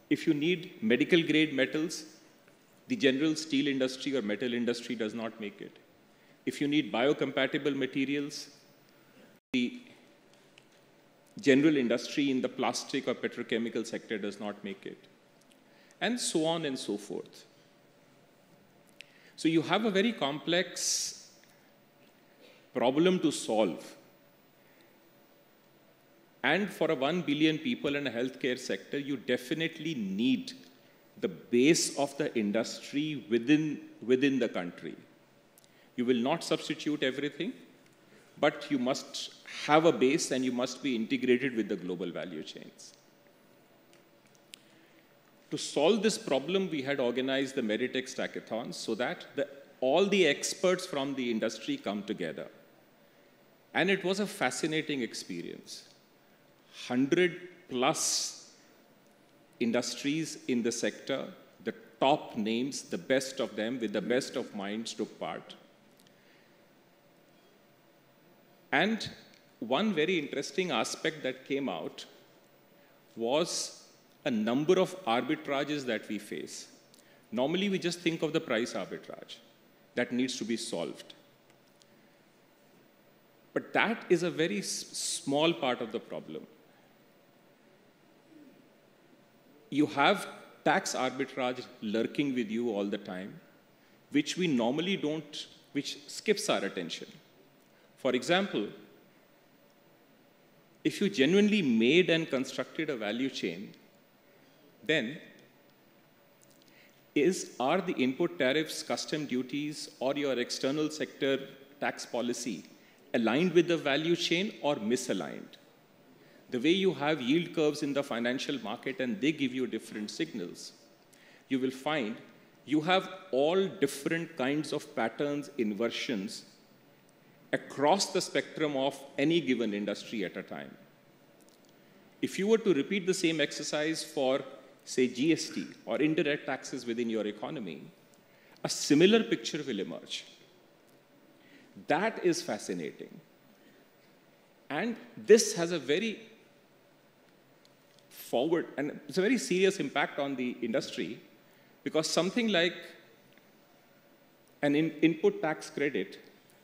if you need medical grade metals, the general steel industry or metal industry does not make it. If you need biocompatible materials, the general industry in the plastic or petrochemical sector does not make it. And so on and so forth. So you have a very complex problem to solve. And for a 1 billion people in a healthcare sector, you definitely need the base of the industry within the country. You will not substitute everything, but you must have a base and you must be integrated with the global value chains. To solve this problem, we had organized the Meritech Stackathons so that all the experts from the industry come together. And it was a fascinating experience. 100+ industries in the sector, the top names, the best of them, with the best of minds took part. And one very interesting aspect that came out was a number of arbitrages that we face. Normally, we just think of the price arbitrage that needs to be solved. But that is a very small part of the problem. You have tax arbitrage lurking with you all the time, which we normally don't, which skips our attention. For example, if you genuinely made and constructed a value chain, then are the input tariffs, custom duties, or your external sector tax policy aligned with the value chain or misaligned? The way you have yield curves in the financial market and they give you different signals, you will find you have all different kinds of patterns, inversions across the spectrum of any given industry at a time. If you were to repeat the same exercise for, say, GST or indirect taxes within your economy, a similar picture will emerge. That is fascinating. And this has a very forward, and it's a very serious impact on the industry, because something like an input tax credit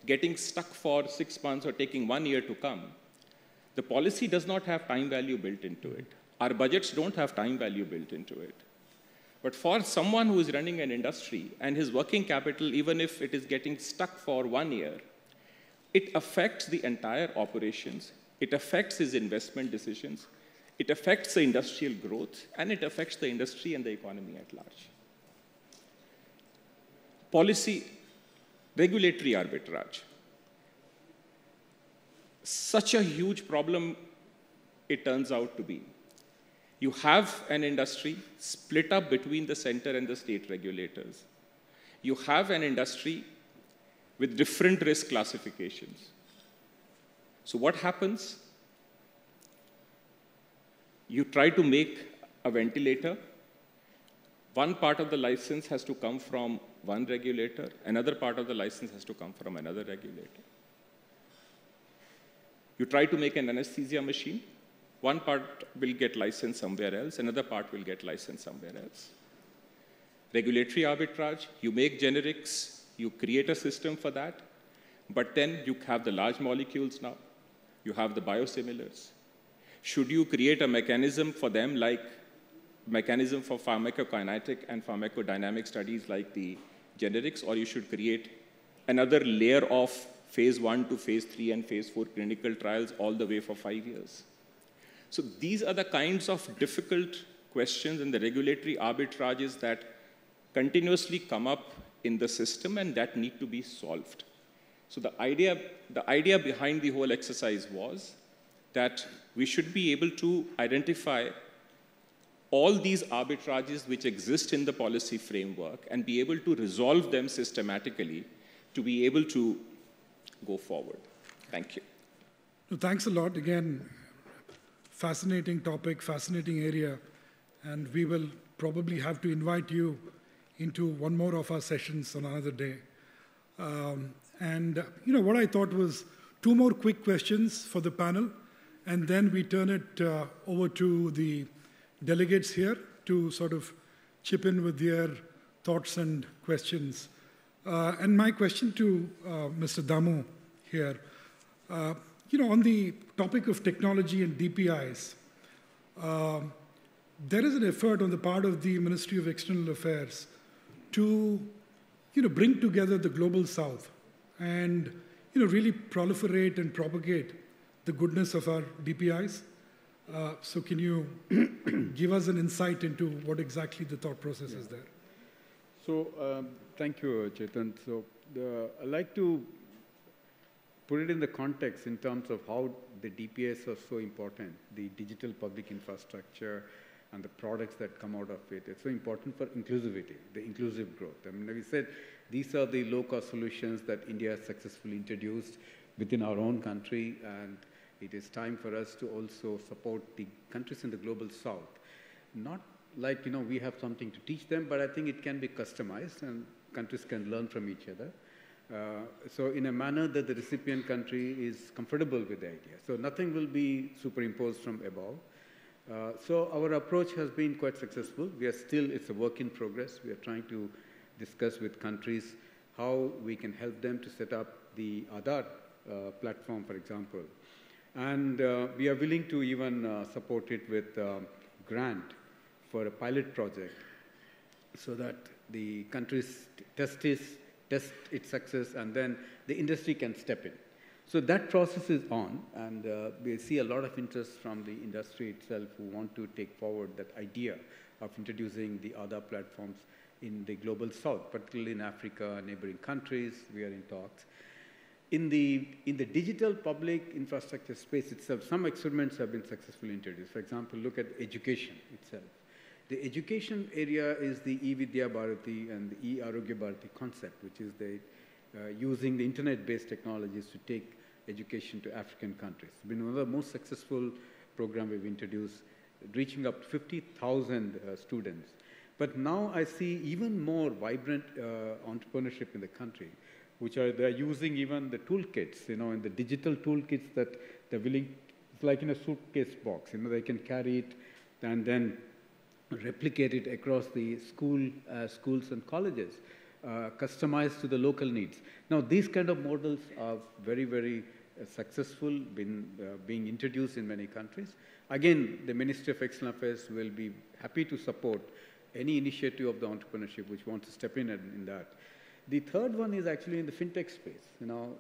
getting stuck for 6 months or taking 1 year to come, the policy does not have time value built into it. Our budgets don't have time value built into it. But for someone who is running an industry and his working capital, even if it is getting stuck for 1 year, it affects the entire operations, it affects his investment decisions, it affects the industrial growth, and it affects the industry and the economy at large. Policy, regulatory arbitrage. Such a huge problem it turns out to be. You have an industry split up between the center and the state regulators. You have an industry with different risk classifications. So what happens? You try to make a ventilator. One part of the license has to come from one regulator. Another part of the license has to come from another regulator. You try to make an anesthesia machine. One part will get licensed somewhere else. Another part will get licensed somewhere else. Regulatory arbitrage, you make generics, you create a system for that, but then you have the large molecules now. You have the biosimilars. Should you create a mechanism for them, like mechanism for pharmacokinetic and pharmacodynamic studies like the generics, or you should create another layer of phase 1 to phase 3 and phase 4 clinical trials all the way for 5 years? So these are the kinds of difficult questions and the regulatory arbitrages that continuously come up in the system and that need to be solved. So the idea behind the whole exercise was that we should be able to identify all these arbitrages which exist in the policy framework and be able to resolve them systematically to be able to go forward. Thank you. No, thanks a lot. Again, fascinating topic, fascinating area, and we will probably have to invite you into one more of our sessions on another day. What I thought was 2 more quick questions for the panel, and then we turn it over to the delegates here to sort of chip in with their thoughts and questions. And my question to Mr. Damu here, on the topic of technology and DPIs, there is an effort on the part of the Ministry of External Affairs to, bring together the global South and, really proliferate and propagate the goodness of our DPIs. So can you give us an insight into what exactly the thought process is there? Thank you, Chetan. I'd like to put it in the context in terms of how the DPIs are so important, the digital public infrastructure and the products that come out of it. It's so important for inclusivity, the inclusive growth. I mean, we said these are the low-cost solutions that India has successfully introduced within our own country, and it is time for us to also support the countries in the global south. Not like, we have something to teach them, but I think it can be customized and countries can learn from each other. So in a manner that the recipient country is comfortable with the idea. So nothing will be superimposed from above. So our approach has been quite successful. It's a work in progress. We are trying to discuss with countries how we can help them to set up the Aadhaar platform, for example. And we are willing to even support it with grant for a pilot project so that the countries test its success, and then the industry can step in. So that process is on, and we see a lot of interest from the industry itself who want to take forward that idea of introducing the Aadhaar platforms in the global south, particularly in Africa, neighboring countries. We are in talks. In the digital public infrastructure space itself, some experiments have been successfully introduced. For example, look at education itself. The education area is the eVidya Bharati and the e-Arogya Bharati concept, which is using the internet-based technologies to take education to African countries. It's been one of the most successful programs we've introduced, reaching up to 50,000 students. But now I see even more vibrant entrepreneurship in the country, they're using even the toolkits, and the digital toolkits that they're willing, it's like in a suitcase box, they can carry it and then replicate it across the schools and colleges, customized to the local needs. Now, these kind of models are very, very successful, being introduced in many countries. Again, the Ministry of External Affairs will be happy to support any initiative of the entrepreneurship which wants to step in that. The third one is actually in the fintech space.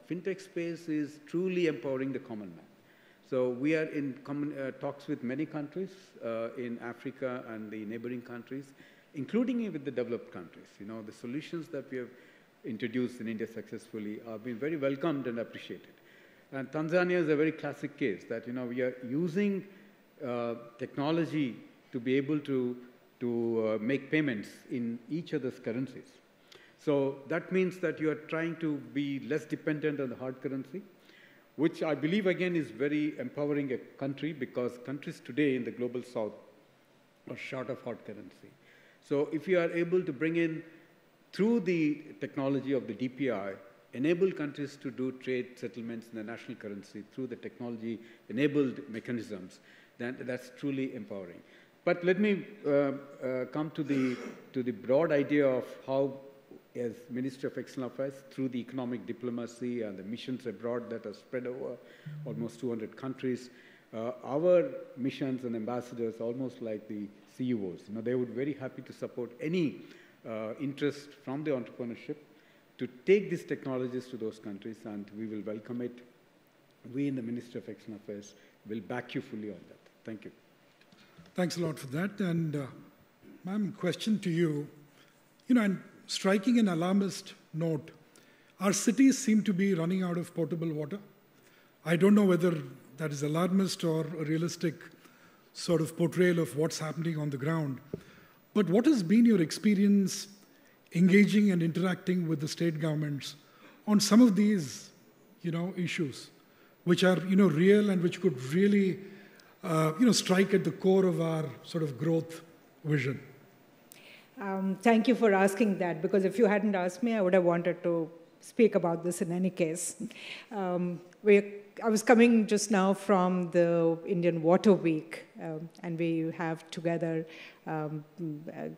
Fintech space is truly empowering the common man. So we are in talks with many countries in Africa and the neighboring countries, including with the developed countries. The solutions that we have introduced in India successfully have been very welcomed and appreciated. And Tanzania is a very classic case that, we are using technology to be able to make payments in each other's currencies. So that means that you are trying to be less dependent on the hard currency, which I believe, again, is very empowering a country, because countries today in the global south are short of hard currency. So if you are able to bring in, through the technology of the DPI, enable countries to do trade settlements in the national currency through the technology-enabled mechanisms, then that's truly empowering. But let me come to the broad idea of how, as Ministry of External Affairs, through the economic diplomacy and the missions abroad that are spread over almost 200 countries, our missions and ambassadors, almost like the CEOs, they would be very happy to support any interest from the entrepreneurship to take these technologies to those countries, and we will welcome it. We in the Ministry of External Affairs will back you fully on that. Thank you. Thanks a lot for that. And ma'am, question to you. And striking an alarmist note, our cities seem to be running out of potable water. I don't know whether that is alarmist or a realistic sort of portrayal of what's happening on the ground. But what has been your experience engaging and interacting with the state governments on some of these, issues, which are, real and which could really, strike at the core of our sort of growth vision? Thank you for asking that, because if you hadn't asked me, I would have wanted to speak about this in any case. I was coming just now from the Indian Water Week, and we have together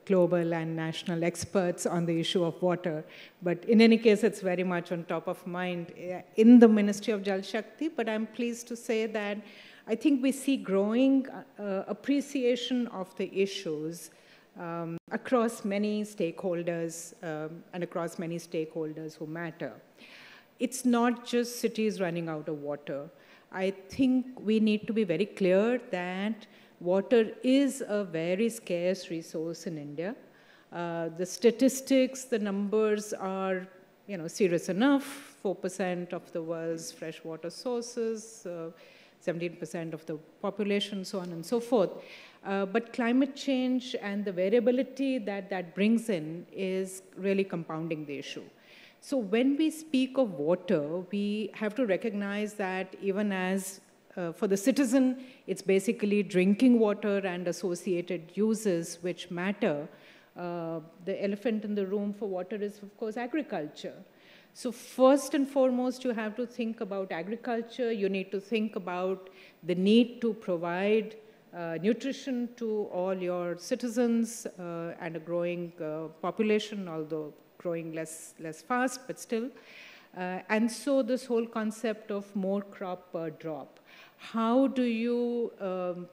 global and national experts on the issue of water. But in any case, it's very much on top of mind in the Ministry of Jal Shakti, but I'm pleased to say that I think we see growing appreciation of the issues across many stakeholders and across many stakeholders who matter. It's not just cities running out of water. I think we need to be very clear that water is a very scarce resource in India. The statistics, the numbers are, serious enough. 4% of the world's freshwater sources, 17% of the population, so on and so forth. But climate change and the variability that brings in is really compounding the issue. So when we speak of water, we have to recognize that even as for the citizen, it's basically drinking water and associated uses which matter. The elephant in the room for water is, of course, agriculture. So first and foremost, you have to think about agriculture. You need to think about the need to provide nutrition to all your citizens and a growing population, although growing less fast, but still. And so this whole concept of more crop per drop. How do you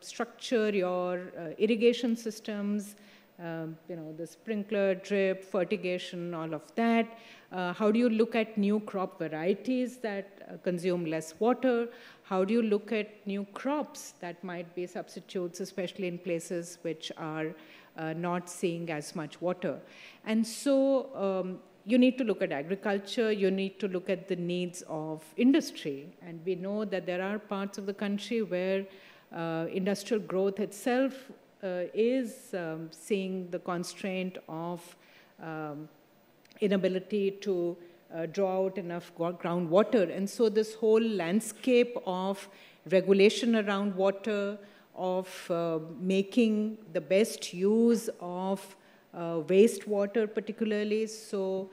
structure your irrigation systems, the sprinkler, drip, fertigation, all of that? How do you look at new crop varieties that consume less water? How do you look at new crops that might be substitutes, especially in places which are not seeing as much water? And so you need to look at agriculture, you need to look at the needs of industry. And we know that there are parts of the country where industrial growth itself is seeing the constraint of inability to draw out enough groundwater. And so this whole landscape of regulation around water, of making the best use of wastewater particularly. So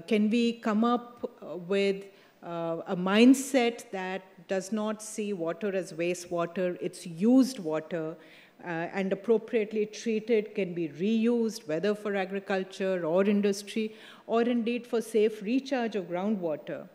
can we come up with a mindset that does not see water as wastewater, it's used water, and appropriately treated, can be reused, whether for agriculture or industry, or indeed for safe recharge of groundwater.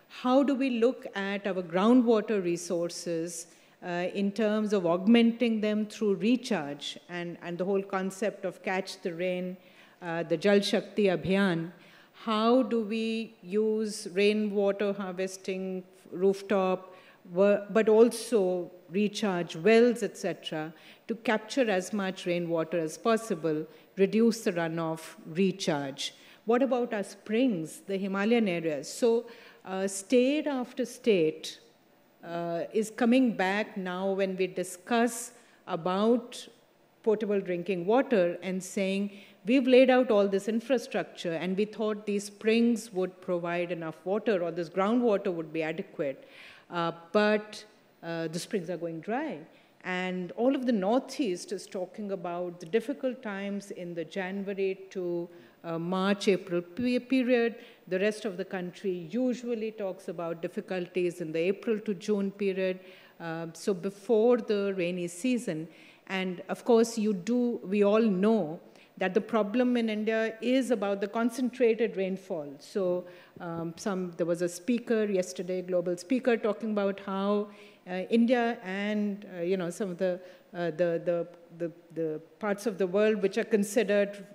How do we look at our groundwater resources in terms of augmenting them through recharge and the whole concept of Catch the Rain, the Jal Shakti Abhiyan? How do we use rainwater harvesting, rooftop, but also recharge wells, etc., to capture as much rainwater as possible, reduce the runoff, recharge? What about our springs, the Himalayan areas? So state after state is coming back now when we discuss about potable drinking water and saying, we've laid out all this infrastructure and we thought these springs would provide enough water or this groundwater would be adequate, but the springs are going dry. And all of the Northeast is talking about the difficult times in the January to March, April period. The rest of the country usually talks about difficulties in the April to June period, so before the rainy season. And of course, we all know that the problem in India is about the concentrated rainfall. So there was a speaker yesterday, global speaker, talking about how India and some of the parts of the world which are considered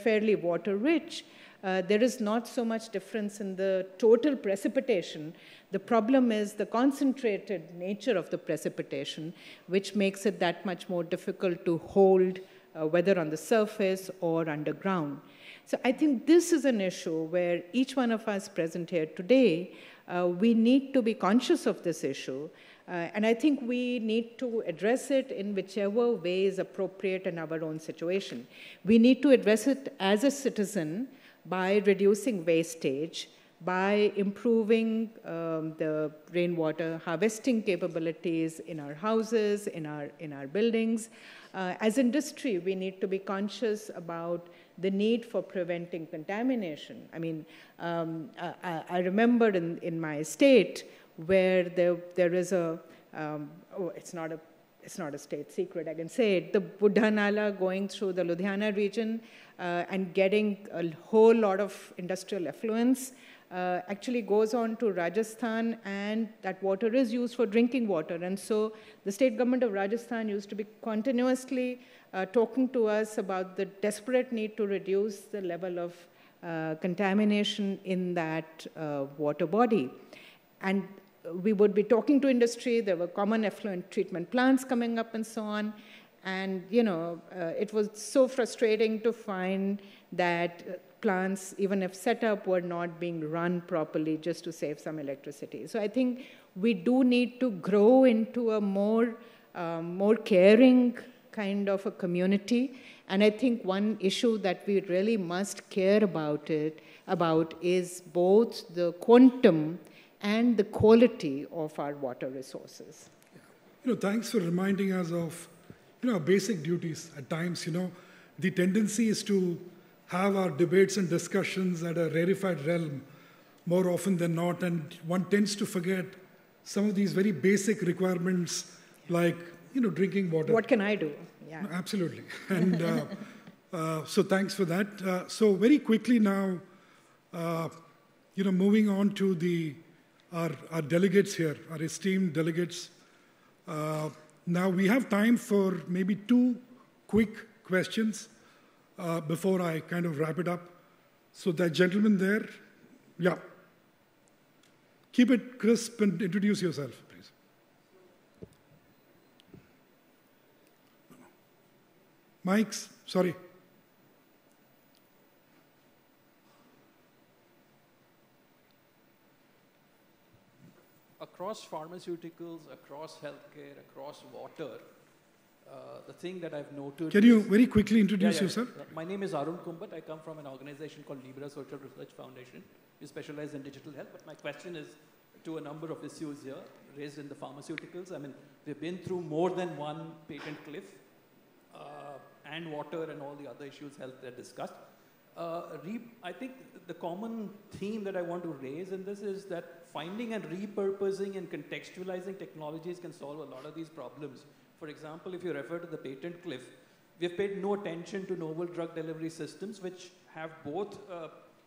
fairly water-rich, there is not so much difference in the total precipitation. The problem is the concentrated nature of the precipitation, which makes it that much more difficult to hold, whether on the surface or underground. So I think this is an issue where each one of us present here today, we need to be conscious of this issue. And I think we need to address it in whichever way is appropriate in our own situation. We need to address it as a citizen by reducing wastage, by improving the rainwater harvesting capabilities in our houses, in our buildings. As industry, we need to be conscious about the need for preventing contamination. I mean, I remember in my state where there is it's not a state secret, I can say it, the Buddha Nala going through the Ludhiana region and getting a whole lot of industrial effluents actually goes on to Rajasthan, and that water is used for drinking water. And so the state government of Rajasthan used to be continuously talking to us about the desperate need to reduce the level of contamination in that water body. And we would be talking to industry, there were common effluent treatment plants coming up and so on. And, it was so frustrating to find that plants, even if set up, were not being run properly just to save some electricity. So I think we do need to grow into a more caring kind of a community. And I think one issue that we really must care about is both the quantum and the quality of our water resources. Thanks for reminding us of, our basic duties. At times, the tendency is to have our debates and discussions at a rarefied realm more often than not, and one tends to forget some of these very basic requirements like, drinking water. What can I do? Yeah. No, absolutely. And so thanks for that. So very quickly now, moving on to our delegates here, our esteemed delegates. Now we have time for maybe 2 quick questions before I kind of wrap it up. So that gentleman there, yeah. Keep it crisp and introduce yourself, please. Mics, sorry. Across pharmaceuticals, across healthcare, across water, the thing that I've noted... Can you very quickly introduce yourself? My name is Arun Kumbat. I come from an organization called Libra Social Research Foundation. We specialize in digital health, but my question is to a number of issues here raised in the pharmaceuticals. I mean, we've been through more than one patent cliff, and water and all the other issues health that discussed. I think the common theme that I want to raise in this is that finding and repurposing and contextualizing technologies can solve a lot of these problems. For example, if you refer to the patent cliff, we've paid no attention to novel drug delivery systems which have both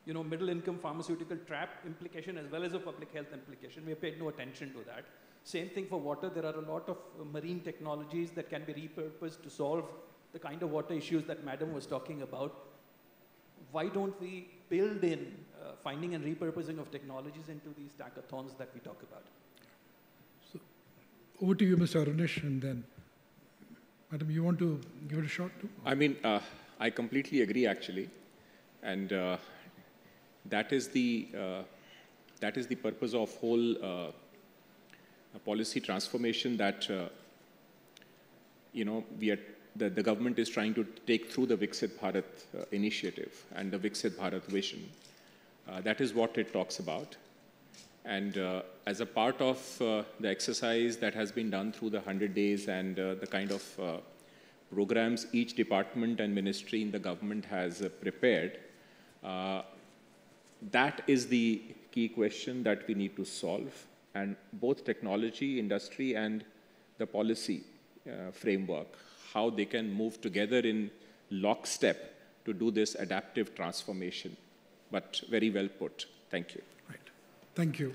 middle-income pharmaceutical trap implication as well as a public health implication. We have paid no attention to that. Same thing for water. There are a lot of marine technologies that can be repurposed to solve the kind of water issues that Madam was talking about. Why don't we build in finding and repurposing of technologies into these hackathons that we talk about? So, over to you, Mr. Arunesh, and then, Madam, you want to give it a shot too? I mean, I completely agree, actually. And that is the purpose of whole policy transformation that, the government is trying to take through the Viksit Bharat initiative and the Viksit Bharat vision. That is what it talks about. And as a part of the exercise that has been done through the 100 days and the kind of programs each department and ministry in the government has prepared, that is the key question that we need to solve. And both technology, industry, and the policy framework, how they can move together in lockstep to do this adaptive transformation. But very well put. Thank you. Right. Thank you.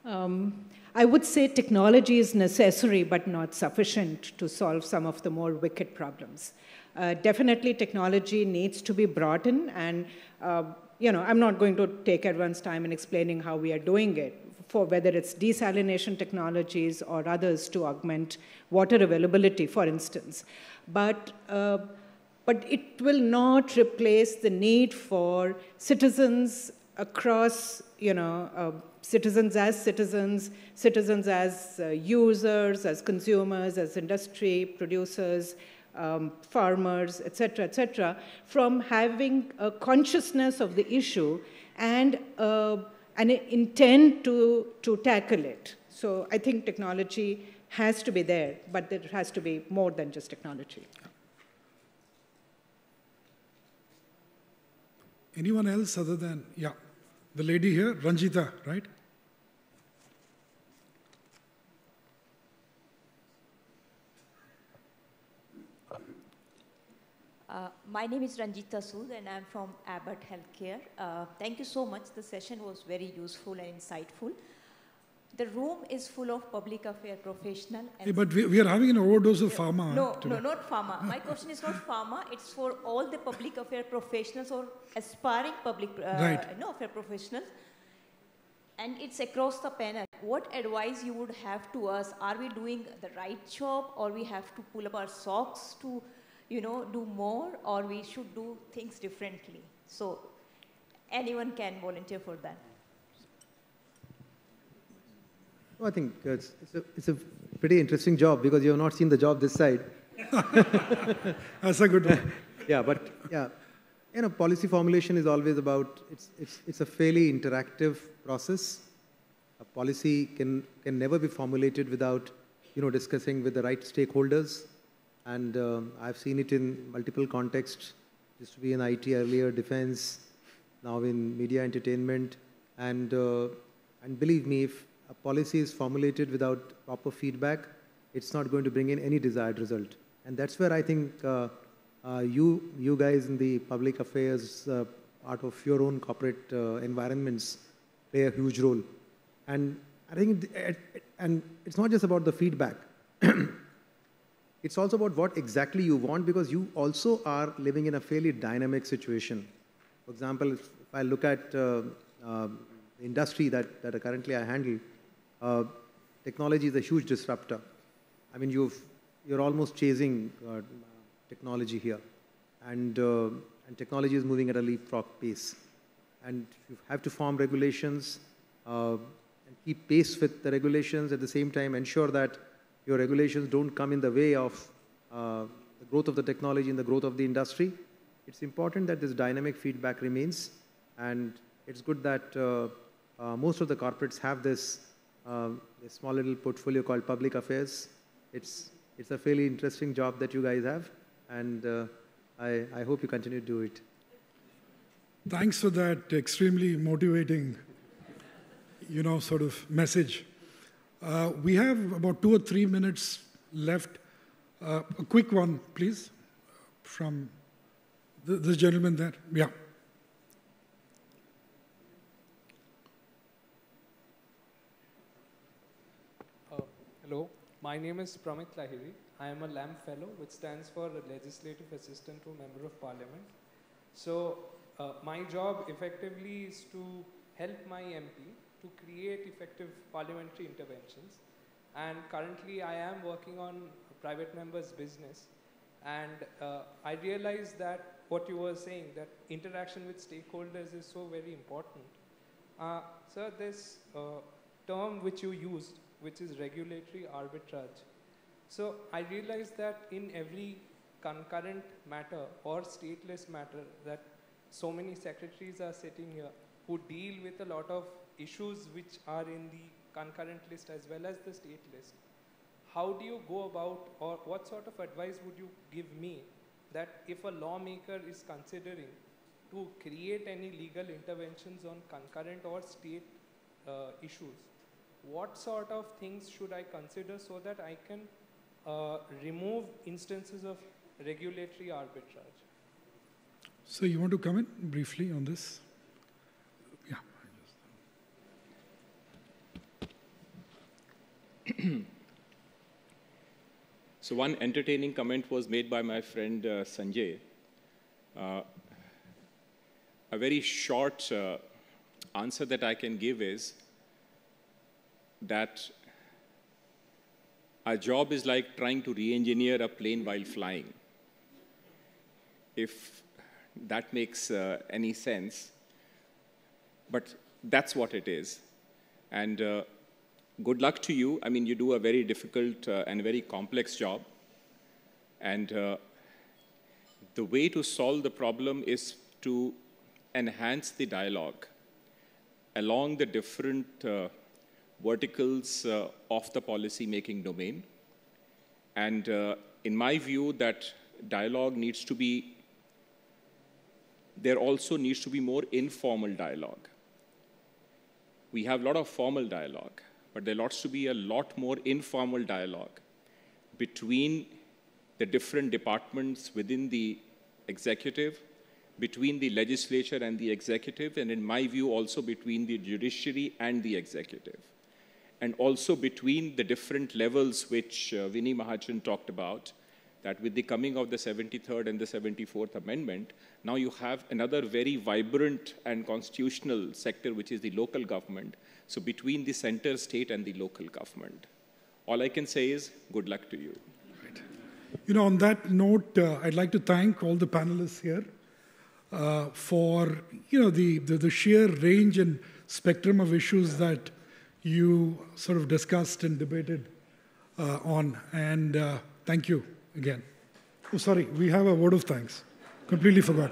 I would say technology is necessary but not sufficient to solve some of the more wicked problems. Definitely technology needs to be brought in, and I'm not going to take everyone's time in explaining how we are doing it, for whether it's desalination technologies or others to augment water availability, for instance. But it will not replace the need for citizens across, citizens as users, as consumers, as industry, producers, farmers, etc., from having a consciousness of the issue and an intent to tackle it. So I think technology has to be there, but there has to be more than just technology. Anyone else other than, yeah, the lady here, Ranjita, right? My name is Ranjita Sood and I'm from Abbott Healthcare. Thank you so much. The session was very useful and insightful. The room is full of public affairs professionals. Yeah, but we are having an overdose of pharma. No, not pharma. My question is not pharma. It's for all the public affairs professionals or aspiring public affairs professionals. and it's across the panel. What advice you would have to us? Are we doing the right job, or we have to pull up our socks to, do more, or we should do things differently? So anyone can volunteer for that. Well, I think it's a pretty interesting job because you have not seen the job this side. That's a good one. Yeah, but yeah, policy formulation is always about, it's a fairly interactive process. A policy can never be formulated without, discussing with the right stakeholders. And I've seen it in multiple contexts. Used to be in IT earlier, defense, now in media entertainment. And believe me, if a policy is formulated without proper feedback, it's not going to bring in any desired result. And that's where I think you guys in the public affairs part of your own corporate environments play a huge role. And I think, and it's not just about the feedback. It's also about what exactly you want, because you also are living in a fairly dynamic situation. For example, if I look at the industry that currently I handle, technology is a huge disruptor. I mean, you're almost chasing technology here. And technology is moving at a leapfrog pace. And you have to form regulations and keep pace with the regulations, at the same time ensure that your regulations don't come in the way of the growth of the technology and the growth of the industry. It's important that this dynamic feedback remains, and it's good that most of the corporates have this small little portfolio called public affairs. It's a fairly interesting job that you guys have, and I hope you continue to do it. Thanks for that extremely motivating, sort of message. We have about 2 or 3 minutes left. A quick one, please, from this gentleman there. Yeah. Hello, my name is Pramit Lahiri. I am a LAMP Fellow, which stands for Legislative Assistant to Member of Parliament. So my job effectively is to help my MP to create effective parliamentary interventions. And currently I am working on a private member's business. And I realized that what you were saying, that interaction with stakeholders is so very important. Sir, this term which you used, which is regulatory arbitrage. So I realized that in every concurrent matter or stateless matter, that so many secretaries are sitting here who deal with a lot of issues which are in the concurrent list as well as the state list. How do you go about, or what sort of advice would you give me that if a lawmaker is considering to create any legal interventions on concurrent or state issues, what sort of things should I consider so that I can remove instances of regulatory arbitrage? So you want to comment briefly on this? Yeah. So one entertaining comment was made by my friend Sanjay. A very short answer that I can give is that our job is like trying to re-engineer a plane while flying. If that makes any sense. But that's what it is. And good luck to you. I mean, you do a very difficult and very complex job. And the way to solve the problem is to enhance the dialogue along the different verticals of the policy-making domain. And in my view, that dialogue needs to be, there also needs to be more informal dialogue. We have a lot of formal dialogue, but there ought to be a lot more informal dialogue between the different departments within the executive, between the legislature and the executive, and in my view also between the judiciary and the executive, and also between the different levels which Vinny Mahajan talked about, that with the coming of the 73rd and the 74th Amendment, now you have another very vibrant and constitutional sector, which is the local government. So between the center, state, and the local government. All I can say is good luck to you. Right. You know, on that note, I'd like to thank all the panelists here for, you know, the sheer range and spectrum of issues that you sort of discussed and debated on. And thank you again. Oh, sorry, we have a word of thanks. Completely forgot.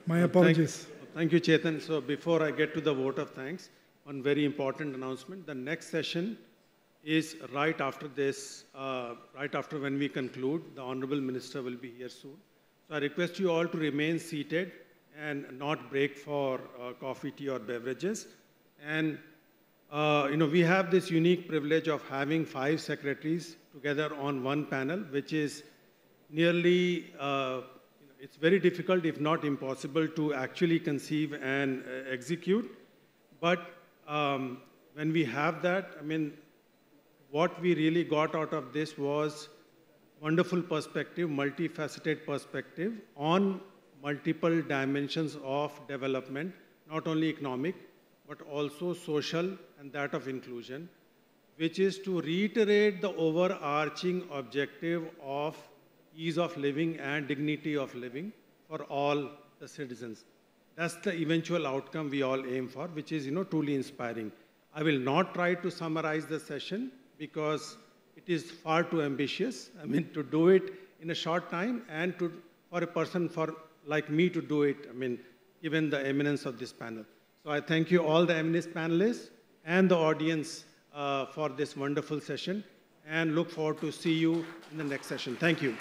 My apologies. Thank you, Chetan. So before I get to the vote of thanks, one very important announcement. The next session is right after this, right after when we conclude. The Honorable Minister will be here soon. So I request you all to remain seated and not break for coffee, tea, or beverages. And you know, we have this unique privilege of having 5 secretaries together on one panel, which is nearly, it's very difficult, if not impossible, to actually conceive and execute. But when we have that, I mean, what we really got out of this was wonderful perspective, multifaceted perspective on multiple dimensions of development, not only economic, but also social and that of inclusion, which is to reiterate the overarching objective of ease of living and dignity of living for all the citizens. That's the eventual outcome we all aim for, which is, you know, truly inspiring. I will not try to summarize the session because it is far too ambitious. I mean, to do it in a short time and for a person like me to do it, I mean, given the eminence of this panel. So I thank you all the eminent panelists and the audience for this wonderful session and look forward to see you in the next session. Thank you.